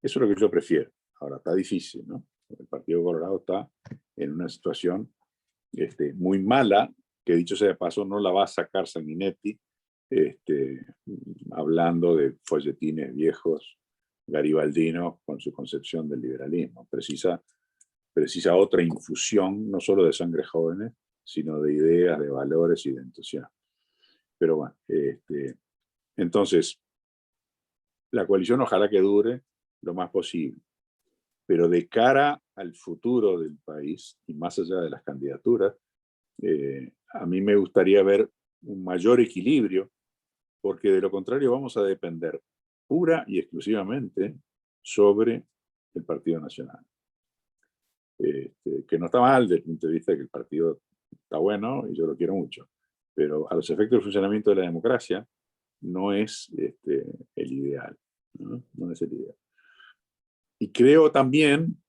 Eso es lo que yo prefiero. Ahora, está difícil, ¿no? El Partido Colorado está en una situación muy mala, que dicho sea de paso, no la va a sacar Sanguinetti, hablando de folletines viejos, garibaldinos, con su concepción del liberalismo. Precisa otra infusión, no solo de sangre jóvenes, sino de ideas, de valores y de entusiasmo. Pero bueno, entonces, la coalición ojalá que dure lo más posible, pero de cara al futuro del país y más allá de las candidaturas, a mí me gustaría ver un mayor equilibrio, porque de lo contrario vamos a depender pura y exclusivamente sobre el Partido Nacional. Que no está mal desde el punto de vista de que el partido está bueno y yo lo quiero mucho, pero a los efectos del funcionamiento de la democracia no es el ideal, ¿no? No es el ideal. Y creo también,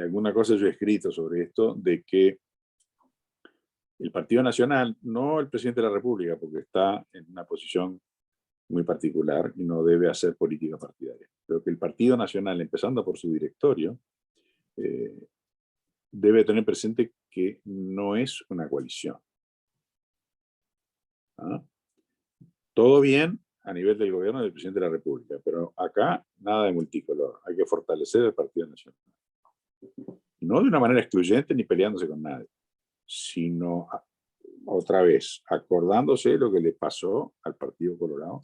alguna cosa yo he escrito sobre esto, de que el Partido Nacional, no el presidente de la República, porque está en una posición muy particular y no debe hacer política partidaria, pero que el Partido Nacional, empezando por su directorio, debe tener presente que no es una coalición. ¿Ah? Todo bien a nivel del gobierno del presidente de la República, pero acá nada de multicolor. Hay que fortalecer el Partido Nacional. No de una manera excluyente ni peleándose con nadie, sino otra vez acordándose de lo que le pasó al Partido Colorado,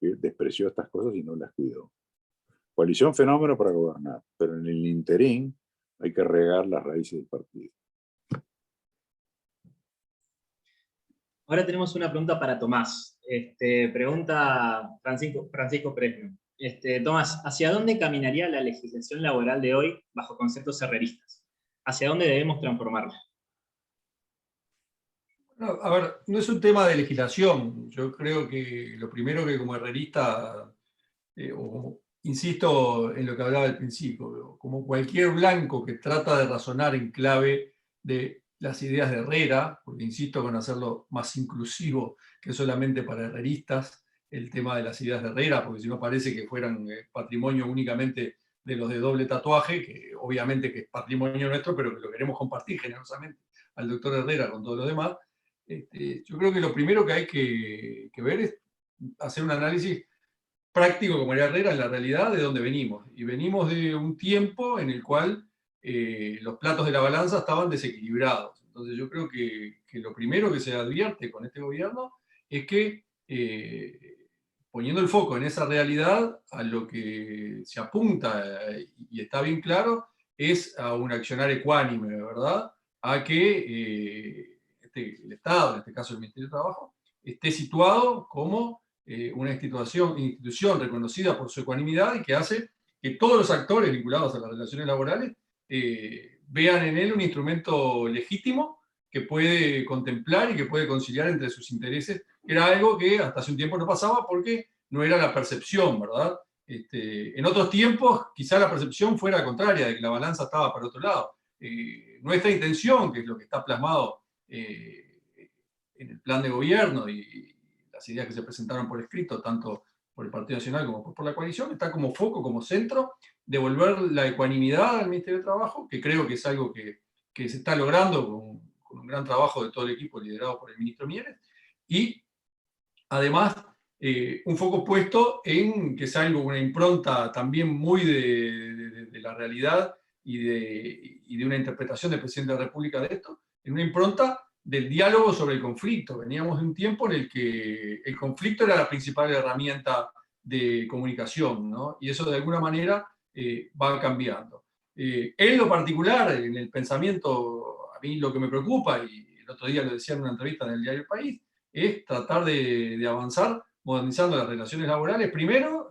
que despreció estas cosas y no las cuidó. Coalición fenómeno para gobernar, pero en el interín hay que regar las raíces del partido. Ahora tenemos una pregunta para Tomás. Pregunta Francisco Fresno. Tomás, ¿hacia dónde caminaría la legislación laboral de hoy bajo conceptos herreristas? ¿Hacia dónde debemos transformarla? No, a ver, no es un tema de legislación. Yo creo que lo primero que como herrerista, insisto en lo que hablaba al principio, como cualquier blanco que trata de razonar en clave de las ideas de Herrera, porque insisto con hacerlo más inclusivo que solamente para herreristas, el tema de las ideas de Herrera, porque si no parece que fueran patrimonio únicamente de los de doble tatuaje, que obviamente que es patrimonio nuestro, pero que lo queremos compartir generosamente al doctor Herrera con todos los demás. Yo creo que lo primero que hay que ver es hacer un análisis práctico como era Herrera en la realidad de dónde venimos. Y venimos de un tiempo en el cual los platos de la balanza estaban desequilibrados. Entonces yo creo que lo primero que se advierte con este gobierno es que poniendo el foco en esa realidad, a lo que se apunta, y está bien claro, es a un accionar ecuánime, ¿verdad? A que el Estado, en este caso el Ministerio de Trabajo, esté situado como una institución reconocida por su ecuanimidad y que hace que todos los actores vinculados a las relaciones laborales vean en él un instrumento legítimo que puede contemplar y que puede conciliar entre sus intereses, que era algo que hasta hace un tiempo no pasaba porque no era la percepción, ¿verdad? En otros tiempos quizá la percepción fuera contraria, de que la balanza estaba para otro lado. Nuestra intención, que es lo que está plasmado en el plan de gobierno y las ideas que se presentaron por escrito, tanto por el Partido Nacional como por la coalición, está como foco, como centro, devolver la ecuanimidad al Ministerio de Trabajo, que creo que es algo que se está logrando con un gran trabajo de todo el equipo liderado por el ministro Mieres, y además un foco puesto en que es algo, una impronta también muy de la realidad y de una interpretación del presidente de la República de esto, en una impronta del diálogo sobre el conflicto. Veníamos de un tiempo en el que el conflicto era la principal herramienta de comunicación, ¿no? Y eso de alguna manera va cambiando. En lo particular, en el pensamiento, a mí lo que me preocupa, y el otro día lo decía en una entrevista en el diario El País, es tratar de avanzar modernizando las relaciones laborales, primero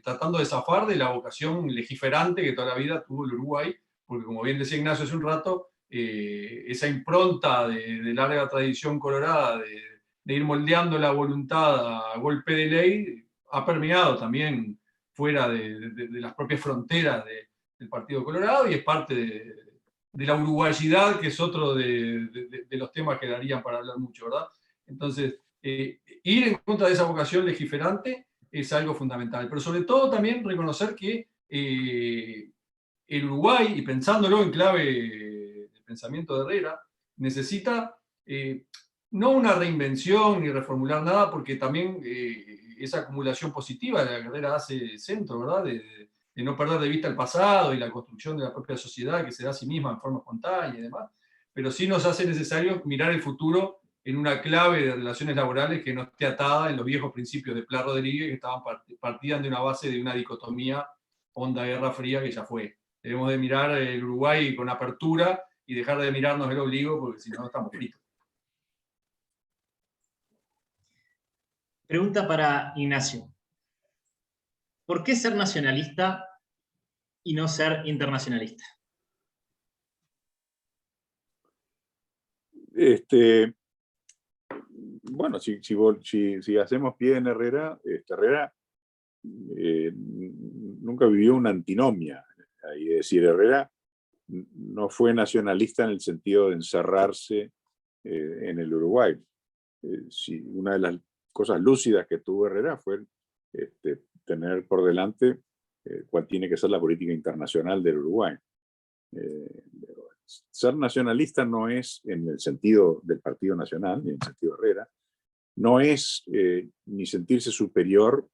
tratando de zafar de la vocación legiferante que toda la vida tuvo el Uruguay, porque como bien decía Ignacio hace un rato, esa impronta de larga tradición colorada de ir moldeando la voluntad a golpe de ley ha permeado también fuera de las propias fronteras del Partido Colorado y es parte de la uruguayidad, que es otro de los temas que darían para hablar mucho, ¿verdad? Entonces, ir en contra de esa vocación legiferante es algo fundamental, pero sobre todo también reconocer que el Uruguay, y pensándolo en clave del pensamiento de Herrera, necesita no una reinvención ni reformular nada, porque también esa acumulación positiva de la que Herrera hace centro, ¿verdad? De no perder de vista el pasado y la construcción de la propia sociedad que se da a sí misma en forma espontánea y demás, pero sí nos hace necesario mirar el futuro en una clave de relaciones laborales que no esté atada en los viejos principios de Pla Rodríguez, que partían de una base de una dicotomía onda Guerra Fría que ya fue. Debemos de mirar el Uruguay con apertura y dejar de mirarnos el ombligo, porque si no estamos fritos. Pregunta para Ignacio. ¿Por qué ser nacionalista y no ser internacionalista? Bueno, si hacemos pie en Herrera, Herrera nunca vivió una antinomia. Es decir, Herrera no fue nacionalista en el sentido de encerrarse en el Uruguay. Una de las cosas lúcidas que tuvo Herrera fue tener por delante cuál tiene que ser la política internacional del Uruguay. Ser nacionalista no es, en el sentido del Partido Nacional, ni en el sentido de Herrera, no es ni sentirse superior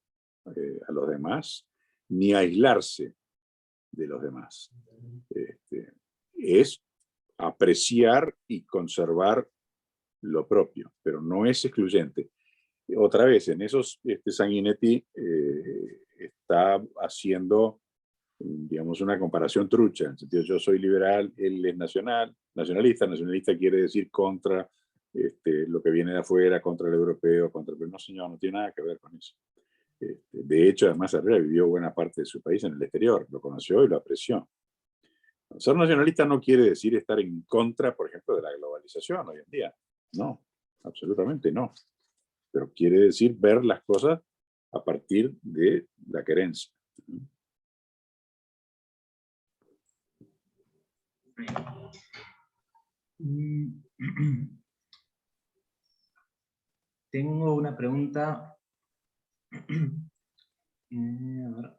a los demás, ni aislarse de los demás. Es apreciar y conservar lo propio, pero no es excluyente. Otra vez, en esos, Sanguinetti está haciendo, digamos, una comparación trucha, en el sentido, yo soy liberal, él es nacionalista quiere decir contra lo que viene de afuera contra el europeo, pero no, señor, no tiene nada que ver con eso. De hecho, además, Herrera vivió buena parte de su país en el exterior, lo conoció y lo apreció. Ser nacionalista no quiere decir estar en contra, por ejemplo, de la globalización hoy en día. No, absolutamente no. Pero quiere decir ver las cosas a partir de la querencia. Tengo una pregunta. A ver.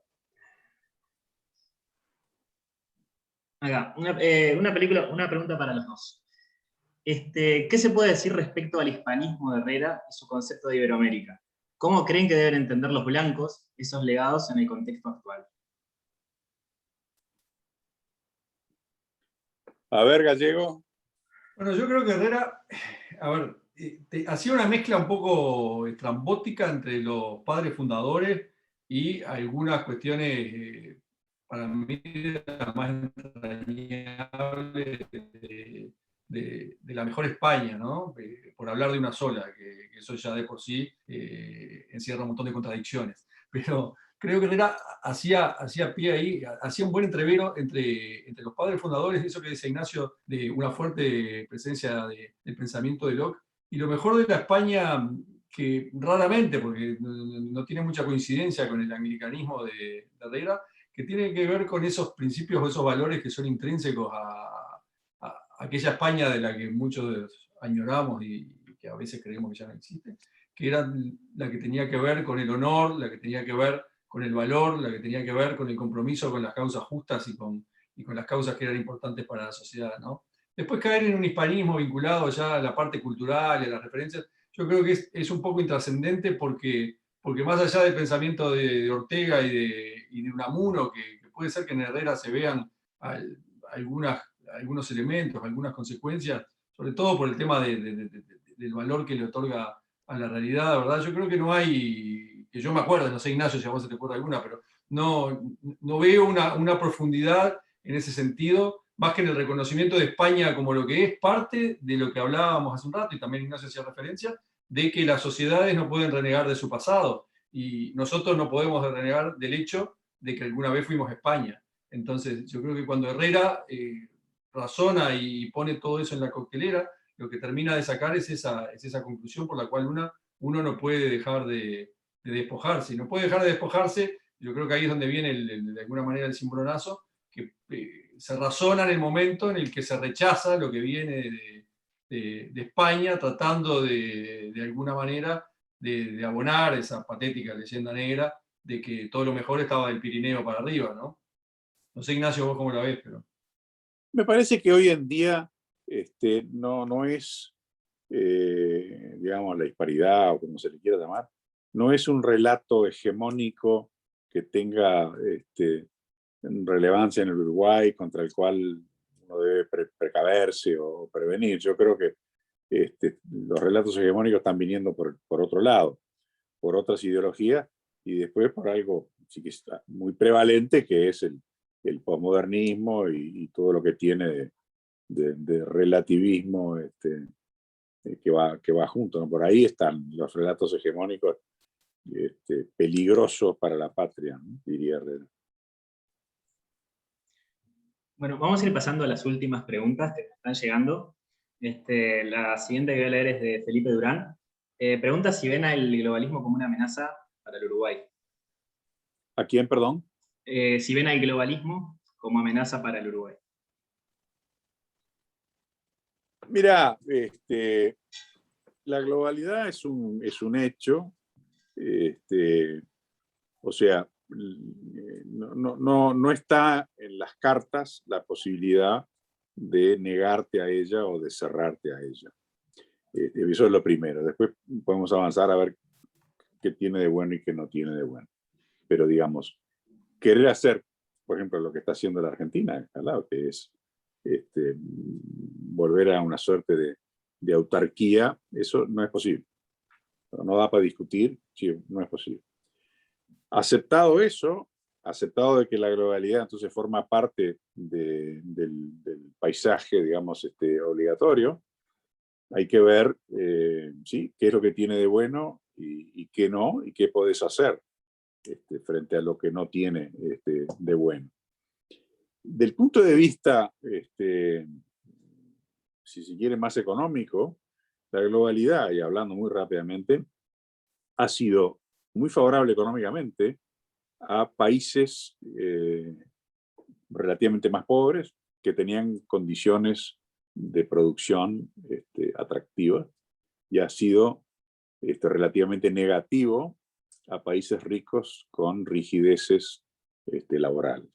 Acá, una pregunta para los dos. ¿Qué se puede decir respecto al hispanismo de Herrera y su concepto de Iberoamérica? ¿Cómo creen que deben entender los blancos esos legados en el contexto actual? A ver, Gallego. Bueno, yo creo que Herrera, a ver, hacía una mezcla un poco estrambótica entre los padres fundadores y algunas cuestiones, para mí, las más entrañables de la mejor España, ¿no? Por hablar de una sola, que eso ya de por sí encierra un montón de contradicciones. Pero creo que Herrera hacía pie ahí, hacía un buen entrevero entre los padres fundadores, eso que dice Ignacio, de una fuerte presencia del pensamiento de Locke, y lo mejor de la España, que raramente, porque no tiene mucha coincidencia con el anglicanismo de Herrera, que tiene que ver con esos principios o esos valores que son intrínsecos a aquella España de la que muchos añoramos y que a veces creemos que ya no existe, que era la que tenía que ver con el honor, la que tenía que ver con el valor, la que tenía que ver con el compromiso con las causas justas y con las causas que eran importantes para la sociedad, ¿no? Después caer en un hispanismo vinculado ya a la parte cultural y a las referencias, yo creo que es un poco intrascendente porque más allá del pensamiento de Ortega y de Unamuno, que puede ser que en Herrera se vean algunos elementos, algunas consecuencias, sobre todo por el tema del valor que le otorga a la realidad, ¿verdad? Yo creo que no hay, que yo me acuerdo, no sé Ignacio si a vos se te ocurre alguna, pero no veo una profundidad en ese sentido, más que en el reconocimiento de España como lo que es parte de lo que hablábamos hace un rato, y también Ignacio hacía referencia, de que las sociedades no pueden renegar de su pasado, y nosotros no podemos renegar del hecho de que alguna vez fuimos España. Entonces, yo creo que cuando Herrera razona y pone todo eso en la coctelera, lo que termina de sacar es esa conclusión por la cual uno no puede dejar de despojarse. Y no puede dejar de despojarse, yo creo que ahí es donde viene de alguna manera el cimbronazo, que se razona en el momento en el que se rechaza lo que viene de España, tratando de alguna manera de abonar esa patética leyenda negra de que todo lo mejor estaba del Pirineo para arriba, ¿no? No sé, Ignacio, vos cómo la ves, pero... Me parece que hoy en día no es, digamos, la disparidad o como se le quiera llamar, no es un relato hegemónico que tenga relevancia en el Uruguay contra el cual uno debe precaverse o prevenir. Yo creo que los relatos hegemónicos están viniendo por otro lado, por otras ideologías y después por algo sí que está muy prevalente, que es el posmodernismo y todo lo que tiene de relativismo que va junto, ¿no? Por ahí están los relatos hegemónicos peligrosos para la patria, ¿no? Diría Herrera. Bueno, vamos a ir pasando a las últimas preguntas que están llegando. La siguiente que voy a leer es de Felipe Durán. Pregunta si ven al globalismo como una amenaza para el Uruguay. ¿A quién, perdón? Si ven al globalismo como amenaza para el Uruguay. Mira, la globalidad es un hecho, o sea, no está en las cartas la posibilidad de negarte a ella o de cerrarte a ella. Eso es lo primero. Después podemos avanzar a ver qué tiene de bueno y qué no tiene de bueno. Pero digamos, querer hacer, por ejemplo, lo que está haciendo la Argentina, que es volver a una suerte de autarquía, eso no es posible. No da para discutir, sí, no es posible. Aceptado eso, aceptado de que la globalidad entonces forma parte del paisaje, digamos, obligatorio, hay que ver ¿sí? qué es lo que tiene de bueno y qué no, y qué podés hacer frente a lo que no tiene de bueno. Del punto de vista, si se quiere, más económico, la globalidad, y hablando muy rápidamente, ha sido muy favorable económicamente a países relativamente más pobres que tenían condiciones de producción atractivas, y ha sido relativamente negativo a países ricos con rigideces laborales.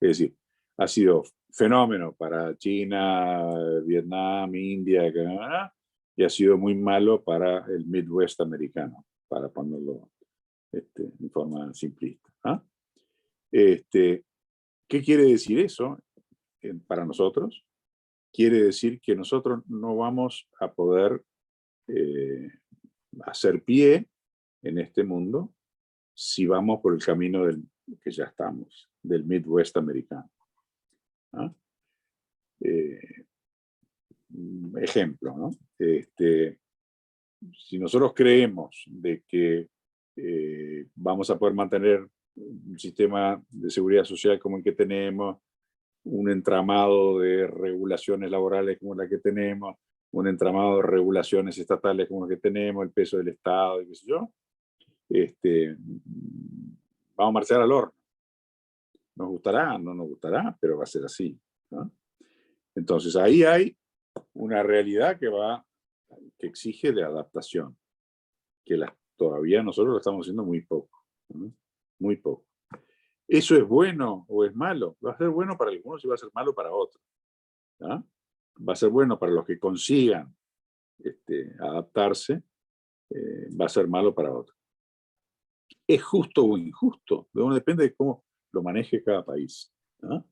Es decir, ha sido fenómeno para China, Vietnam, India, Canadá, y ha sido muy malo para el Midwest americano, para ponerlo en forma simplista. ¿Ah? ¿Qué quiere decir eso para nosotros? Quiere decir que nosotros no vamos a poder hacer pie en este mundo si vamos por el camino que ya estamos, del Midwest americano. ¿Ah? Ejemplo, ¿no? Si nosotros creemos de que vamos a poder mantener un sistema de seguridad social como el que tenemos, un entramado de regulaciones laborales como la que tenemos, un entramado de regulaciones estatales como la que tenemos, el peso del Estado y qué sé yo, vamos a marchar al horno. Nos gustará, no nos gustará, pero va a ser así, ¿no? Entonces ahí hay una realidad que exige de adaptación, que todavía nosotros lo estamos haciendo muy poco, ¿no? Muy poco. ¿Eso es bueno o es malo? Va a ser bueno para algunos y va a ser malo para otros, ¿no? Va a ser bueno para los que consigan adaptarse, va a ser malo para otros. ¿Es justo o injusto? Bueno, depende de cómo lo maneje cada país, ¿no?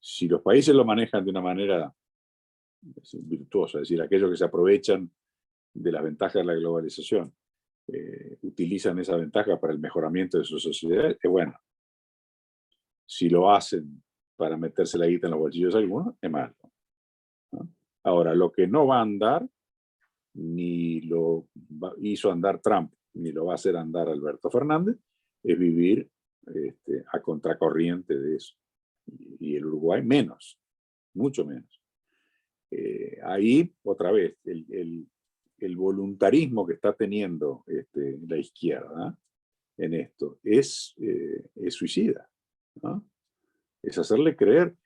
Si los países lo manejan de una manera virtuosa, es decir, aquellos que se aprovechan de las ventajas de la globalización, utilizan esa ventaja para el mejoramiento de su sociedad, es bueno. Si lo hacen para meterse la guita en los bolsillos de algunos, es malo, ¿no? Ahora, lo que no va a andar, ni lo hizo andar Trump, ni lo va a hacer andar Alberto Fernández, es vivir a contracorriente de eso. Y el Uruguay menos, mucho menos. Ahí, otra vez, el voluntarismo que está teniendo la izquierda en esto es suicida, ¿no? Es hacerle creer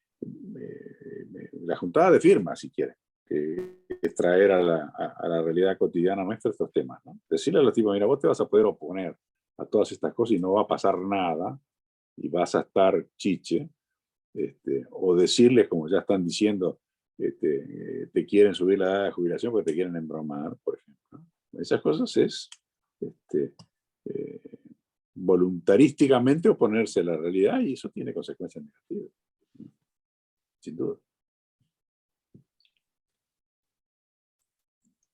la juntada de firmas, si quiere, que es traer a la realidad cotidiana nuestra estos temas, ¿no? Decirle a los tipos, mira, vos te vas a poder oponer a todas estas cosas y no va a pasar nada y vas a estar chiche, o decirles, como ya están diciendo, te quieren subir la edad de jubilación porque te quieren embromar, por ejemplo. Esas cosas es voluntarísticamente oponerse a la realidad, y eso tiene consecuencias negativas, sin duda.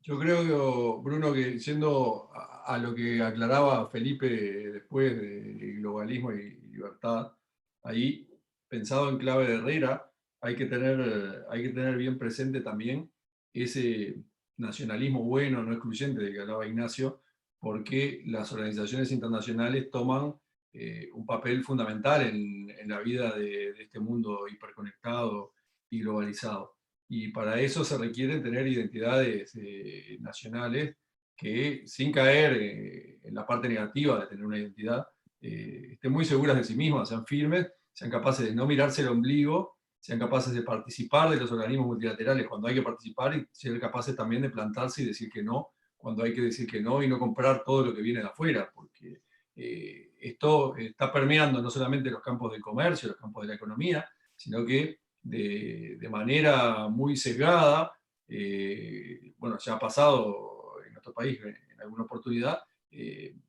Yo creo, Bruno, que yendo a lo que aclaraba Felipe después de globalismo y libertad, ahí, pensado en clave de Herrera, hay que tener bien presente también ese nacionalismo bueno, no excluyente del que hablaba Ignacio, porque las organizaciones internacionales toman un papel fundamental en la vida de este mundo hiperconectado y globalizado. Y para eso se requieren tener identidades nacionales que, sin caer en la parte negativa de tener una identidad, estén muy seguras de sí mismas, sean firmes, sean capaces de no mirarse el ombligo, sean capaces de participar de los organismos multilaterales cuando hay que participar, y ser capaces también de plantarse y decir que no cuando hay que decir que no, y no comprar todo lo que viene de afuera, porque esto está permeando no solamente los campos del comercio, los campos de la economía, sino que de manera muy sesgada, bueno, ya ha pasado en nuestro país en alguna oportunidad,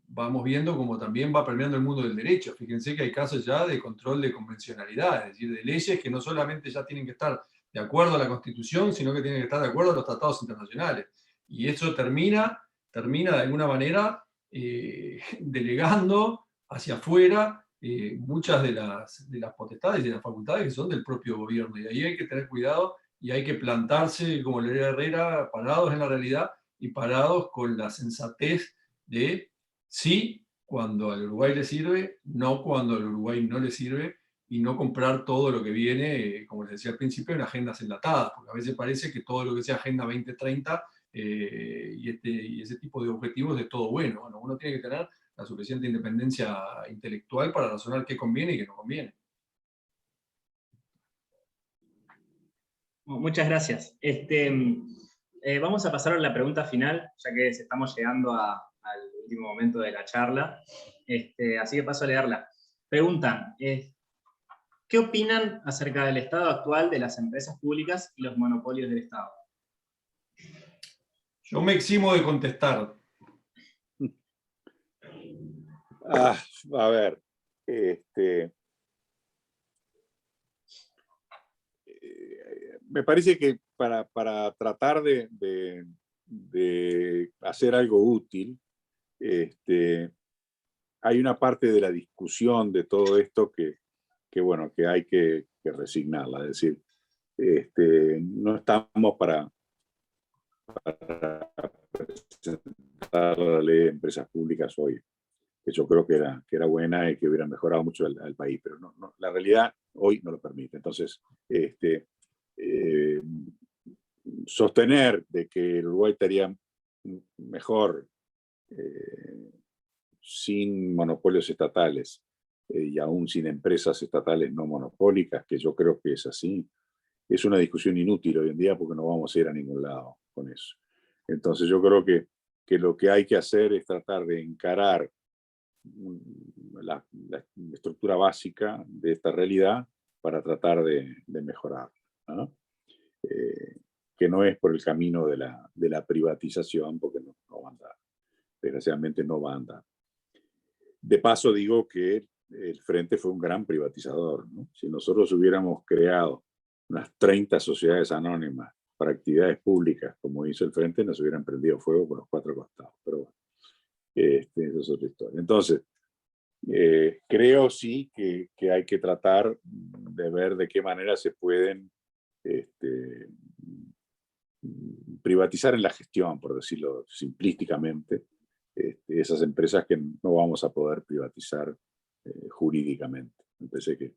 vamos viendo como también va permeando el mundo del derecho. Fíjense que hay casos ya de control de convencionalidad, es decir, de leyes que no solamente ya tienen que estar de acuerdo a la Constitución, sino que tienen que estar de acuerdo a los tratados internacionales. Y eso termina de alguna manera delegando hacia afuera muchas de las potestades y de las facultades que son del propio gobierno. Y ahí hay que tener cuidado y hay que plantarse, como le diría Herrera, parados en la realidad y parados con la sensatez de sí cuando al Uruguay le sirve, no cuando al Uruguay no le sirve, y no comprar todo lo que viene, como les decía al principio, en agendas enlatadas, porque a veces parece que todo lo que sea Agenda 2030 y ese tipo de objetivos es todo bueno. Bueno, uno tiene que tener la suficiente independencia intelectual para razonar qué conviene y qué no conviene. Muchas gracias. Vamos a pasar a la pregunta final, ya que estamos llegando al último momento de la charla. Así que paso a leerla. Preguntan, ¿qué opinan acerca del estado actual de las empresas públicas y los monopolios del Estado? Yo me eximo de contestar. A ver, me parece que para tratar de hacer algo útil, hay una parte de la discusión de todo esto bueno, que hay que resignarla. Es decir, no estamos para presentar la ley de empresas públicas hoy, que yo creo que era buena y que hubiera mejorado mucho al país, pero no, la realidad hoy no lo permite. Entonces, sostener de que el Uruguay estaría mejor sin monopolios estatales y aún sin empresas estatales no monopólicas, que yo creo que es así, es una discusión inútil hoy en día porque no vamos a ir a ningún lado con eso. Entonces yo creo que lo que hay que hacer es tratar de encarar la estructura básica de esta realidad para tratar de mejorar, ¿no? Que no es por el camino de la privatización, porque no va a andar. Desgraciadamente no va a andar. De paso digo que el Frente fue un gran privatizador, ¿no? Si nosotros hubiéramos creado unas 30 sociedades anónimas para actividades públicas, como hizo el Frente, nos hubieran prendido fuego por los 4 costados. Pero bueno, eso es otra historia. Entonces, creo sí que hay que tratar de ver de qué manera se pueden privatizar en la gestión, por decirlo simplísticamente, esas empresas que no vamos a poder privatizar jurídicamente. Me parece que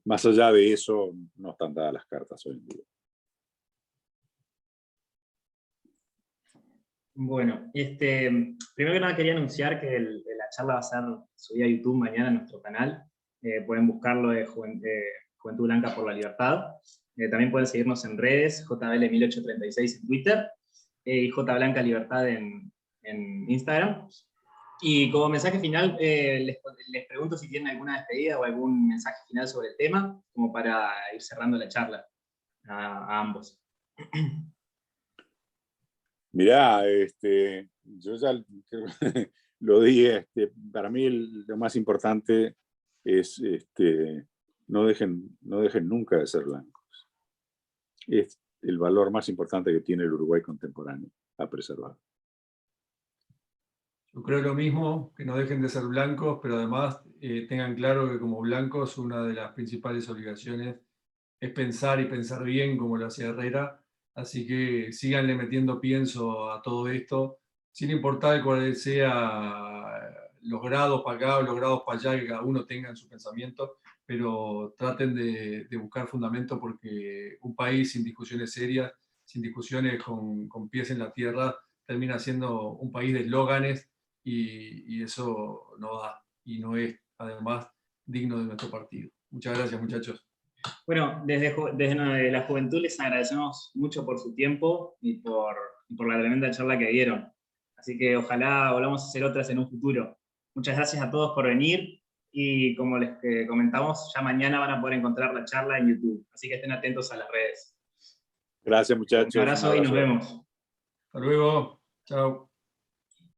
más allá de eso no están dadas las cartas hoy en día. Bueno, primero que nada quería anunciar que la charla va a ser subida a YouTube mañana en nuestro canal. Pueden buscarlo de Juventud Blanca por la Libertad. También pueden seguirnos en redes, JBL1836 en Twitter y JBlanca Libertad en Instagram. Y como mensaje final, les pregunto si tienen alguna despedida o algún mensaje final sobre el tema, como para ir cerrando la charla a ambos. Mirá, yo ya lo dije, para mí lo más importante es no dejen nunca de ser blancos. Es el valor más importante que tiene el Uruguay contemporáneo a preservar. Yo creo lo mismo, que no dejen de ser blancos, pero además tengan claro que como blancos una de las principales obligaciones es pensar y pensar bien, como lo hacía Herrera. Así que síganle metiendo pienso a todo esto, sin importar cuáles sean los grados para acá o los grados para allá que cada uno tenga en su pensamiento, pero traten de buscar fundamento, porque un país sin discusiones serias, sin discusiones con pies en la tierra, termina siendo un país de eslóganes y eso no da y no es además digno de nuestro partido. Muchas gracias, muchachos. Bueno, desde la juventud les agradecemos mucho por su tiempo y por la tremenda charla que dieron. Así que ojalá volvamos a hacer otras en un futuro. Muchas gracias a todos por venir y como les comentamos, ya mañana van a poder encontrar la charla en YouTube. Así que estén atentos a las redes. Gracias, muchachos. Un abrazo y nos vemos. Hasta luego. Chao.